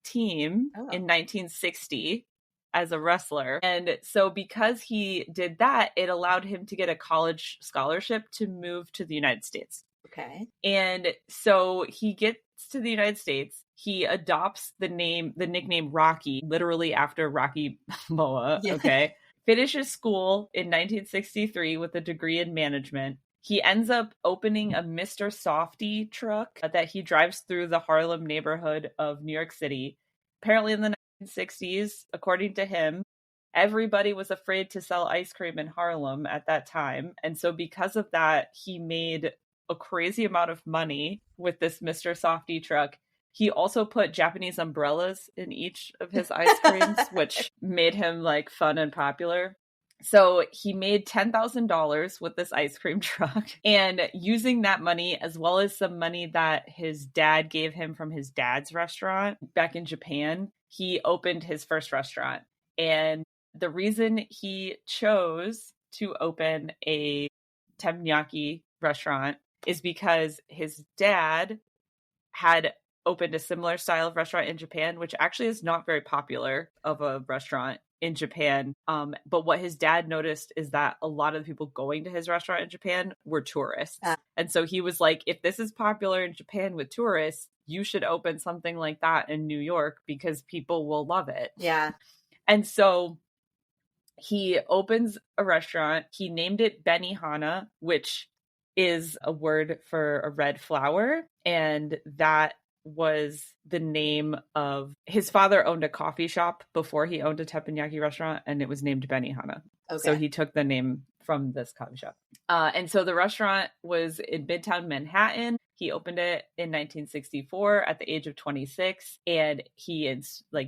team in 1960 as a wrestler. And so because he did that, it allowed him to get a college scholarship to move to the United States. Okay. And so he gets to the United States. He adopts the nickname Rocky, literally after Rocky Balboa. Yeah. Okay. Finishes school in 1963 with a degree in management. He ends up opening a Mr. Softy truck that he drives through the Harlem neighborhood of New York City. Apparently in the 1960s, according to him, everybody was afraid to sell ice cream in Harlem at that time. And so because of that, he made a crazy amount of money with this Mr. Softy truck. He also put Japanese umbrellas in each of his ice creams, which made him fun and popular. So he made $10,000 with this ice cream truck, and using that money, as well as some money that his dad gave him from his dad's restaurant back in Japan, he opened his first restaurant. And the reason he chose to open a teppanyaki restaurant is because his dad had opened a similar style of restaurant in Japan, which actually is not very popular of a restaurant in Japan. But what his dad noticed is that a lot of the people going to his restaurant in Japan were tourists. And so he was like, if this is popular in Japan with tourists, you should open something like that in New York because people will love it. Yeah. And so he opens a restaurant. He named it BeniHana, which is a word for a red flower. And that was the name of his father owned a coffee shop before he owned a teppanyaki restaurant, and it was named BeniHana. Okay. So he took the name from this coffee shop. And so the restaurant was in Midtown Manhattan. He opened it in 1964 at the age of 26, and he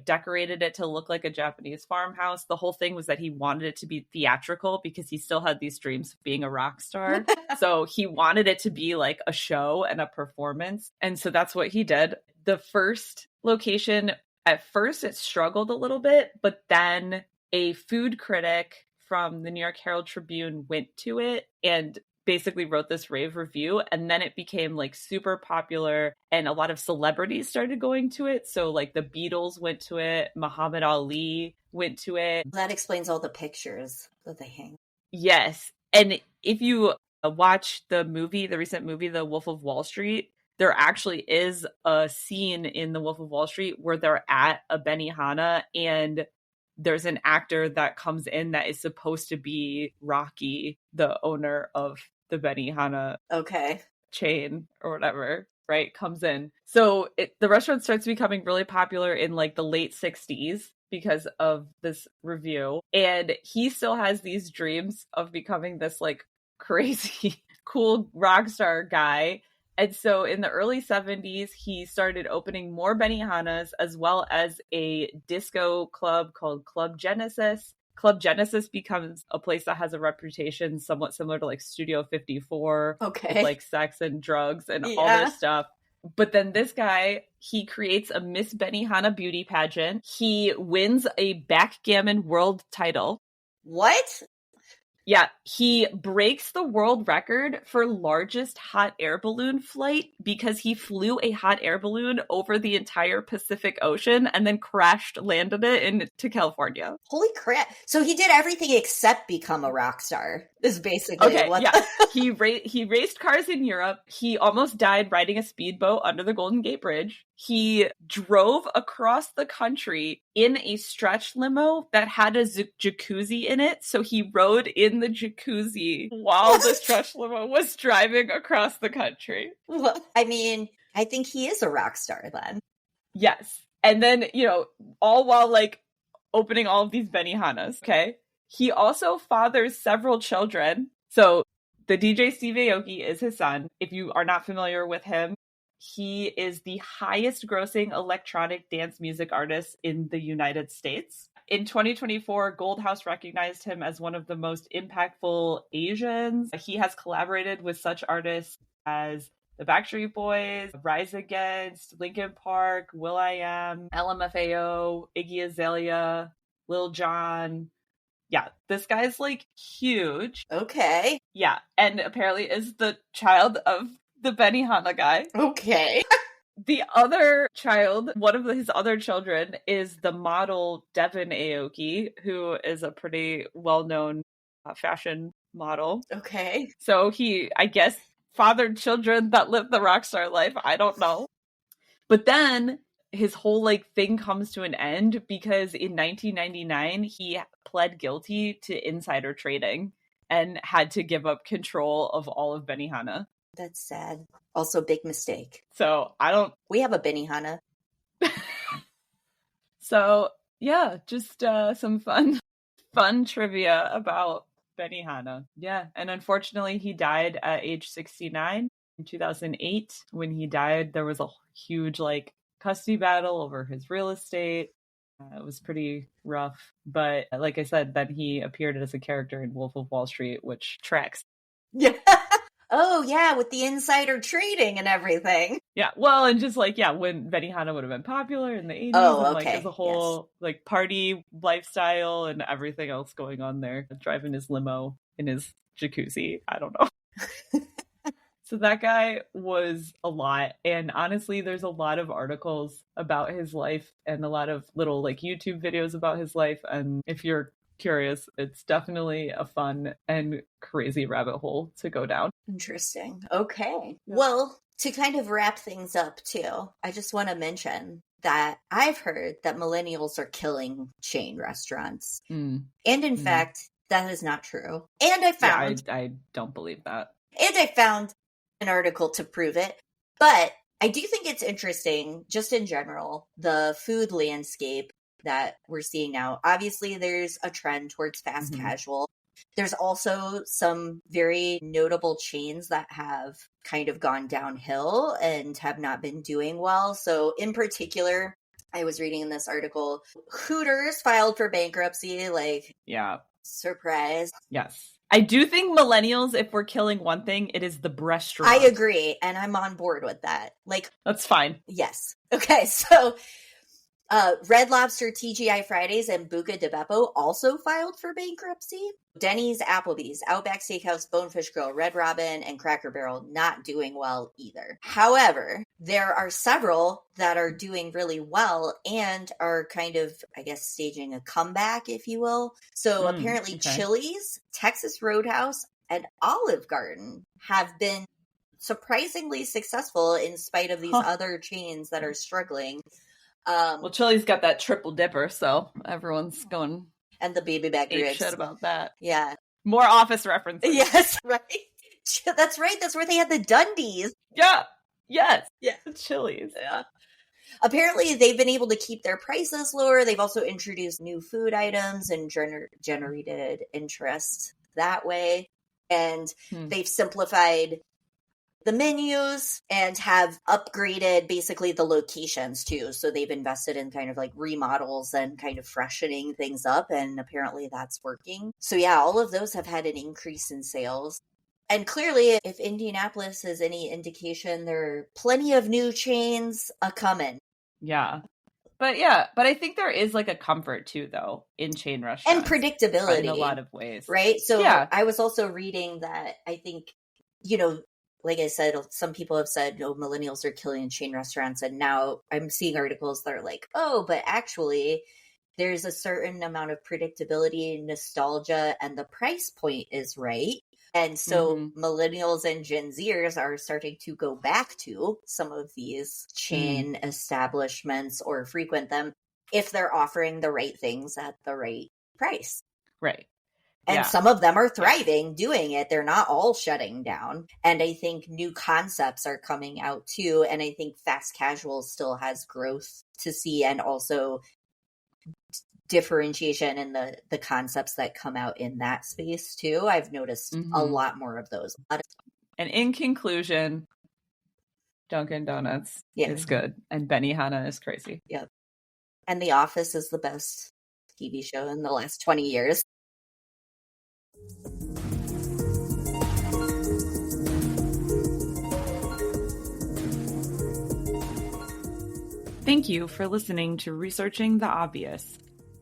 decorated it to look like a Japanese farmhouse. The whole thing was that he wanted it to be theatrical because he still had these dreams of being a rock star. So he wanted it to be like a show and a performance. And so that's what he did. The first location, at first it struggled a little bit, but then a food critic from the New York Herald Tribune went to it and basically wrote this rave review, and then it became super popular, and a lot of celebrities started going to it. So the Beatles went to it, Muhammad Ali went to it. That explains all the pictures that they hang. Yes. And if you watch the recent movie, The Wolf of Wall Street, there actually is a scene in The Wolf of Wall Street where they're at a BeniHana, and there's an actor that comes in that is supposed to be Rocky, the owner of the BeniHana chain or whatever, right? Comes in. So the restaurant starts becoming really popular in the late 60s because of this review. And he still has these dreams of becoming this crazy cool rock star guy. And so in the early 70s, he started opening more BeniHanas, as well as a disco club called Club Genesis. Club Genesis becomes a place that has a reputation somewhat similar to like Studio 54 with like sex and drugs and all their stuff. But then this guy, he creates a Miss BeniHana beauty pageant. He wins a backgammon world title. What? Yeah, he breaks the world record for largest hot air balloon flight because he flew a hot air balloon over the entire Pacific Ocean and then landed it into California. Holy crap. So he did everything except become a rock star, is basically He raced cars in Europe. He almost died riding a speedboat under the Golden Gate Bridge. He drove across the country in a stretch limo that had a jacuzzi in it. So he rode in the jacuzzi while the stretch limo was driving across the country. Well, I mean, I think he is a rock star then. Yes. And then, you know, all while like opening all of these BeniHanas, okay? He also fathers several children. So the DJ Steve Aoki is his son. If you are not familiar with him, he is the highest grossing electronic dance music artist in the United States. In 2024, Gold House recognized him as one of the most impactful Asians. He has collaborated with such artists as the Backstreet Boys, Rise Against, Linkin Park, will.i.am, LMFAO, Iggy Azalea, Lil Jon. Yeah, this guy's like huge. Okay. Yeah, and apparently is the child of the BeniHana guy. Okay. The other child, one of his other children, is the model Devin Aoki, who is a pretty well-known fashion model. Okay. So he, I guess, fathered children that lived the rock star life. I don't know. But then his whole like thing comes to an end because in 1999, he pled guilty to insider trading and had to give up control of all of BeniHana. That's sad. Also, big mistake. So we have a BeniHana. So yeah, just some fun trivia about BeniHana. Yeah, and unfortunately he died at age 69 in 2008. When he died, there was a huge like custody battle over his real estate. It was pretty rough, but like I said, then he appeared as a character in Wolf of Wall Street, which tracks. Yeah. Oh, yeah, with the insider trading and everything. Yeah, well, and just like, yeah, when BeniHana would have been popular in the 80s, and like there's a whole like party lifestyle and everything else going on there. Driving his limo in his jacuzzi. I don't know. So that guy was a lot. And honestly, there's a lot of articles about his life and a lot of little like YouTube videos about his life. And if you're curious, it's definitely a fun and crazy rabbit hole to go down. Interesting. Okay. Well, to kind of wrap things up too, I just want to mention that I've heard that millennials are killing chain restaurants. And in fact, that is not true. And I found... Yeah, I don't believe that. And I found an article to prove it. But I do think it's interesting, just in general, the food landscape that we're seeing now. Obviously, there's a trend towards fast casual. There's also some very notable chains that have kind of gone downhill and have not been doing well. So in particular, I was reading in this article, Hooters filed for bankruptcy. Like, yeah, surprise. Yes. I do think millennials, if we're killing one thing, it is the restaurant. I agree, and I'm on board with that. Like, that's fine. Yes. Okay, so Red Lobster, TGI Fridays, and Buca de Beppo also filed for bankruptcy. Denny's, Applebee's, Outback Steakhouse, Bonefish Grill, Red Robin, and Cracker Barrel not doing well either. However, there are several that are doing really well and are kind of, I guess, staging a comeback, if you will. So apparently Chili's, Texas Roadhouse, and Olive Garden have been surprisingly successful in spite of these other chains that are struggling. Well, Chili's got that triple dipper, so everyone's going and the baby back ribs. Shit about that. Yeah, more Office references. Yes, right. That's right. That's where they had the Dundies. Yeah. Yes. Yeah. Chili's. Yeah. Apparently, they've been able to keep their prices lower. They've also introduced new food items and generated interest that way. And they've simplified the menus and have upgraded basically the locations too. So they've invested in kind of like remodels and kind of freshening things up. And apparently that's working. So yeah, all of those have had an increase in sales. And clearly, if Indianapolis is any indication, there are plenty of new chains a-coming. Yeah. But I think there is like a comfort too, though, in chain restaurants. And predictability. In a lot of ways. Right? So I was also reading that I think, like I said, some people have said, millennials are killing chain restaurants. And now I'm seeing articles that are like, oh, but actually there's a certain amount of predictability, nostalgia, and the price point is right. And so millennials and Gen Zers are starting to go back to some of these chain establishments or frequent them if they're offering the right things at the right price. Right. And some of them are thriving doing it. They're not all shutting down. And I think new concepts are coming out too. And I think fast casual still has growth to see, and also differentiation in the concepts that come out in that space too. I've noticed a lot more of those. And in conclusion, Dunkin Donuts is good, and BeniHana is crazy. Yep. And The Office is the best TV show in the last 20 years. Thank you for listening to Researching the Obvious.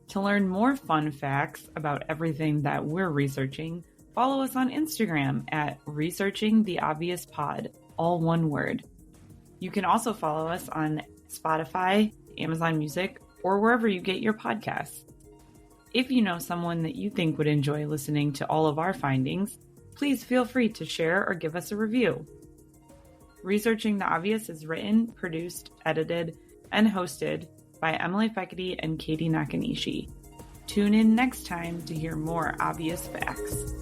To learn more fun facts about everything that we're researching, follow us on Instagram at Researching the Obvious Pod, all one word. You can also follow us on Spotify, Amazon Music, or wherever you get your podcasts. If you know someone that you think would enjoy listening to all of our findings, please feel free to share or give us a review. Researching the Obvious is written, produced, edited, and hosted by Emily Fekete and Katie Nakanishi. Tune in next time to hear more obvious facts.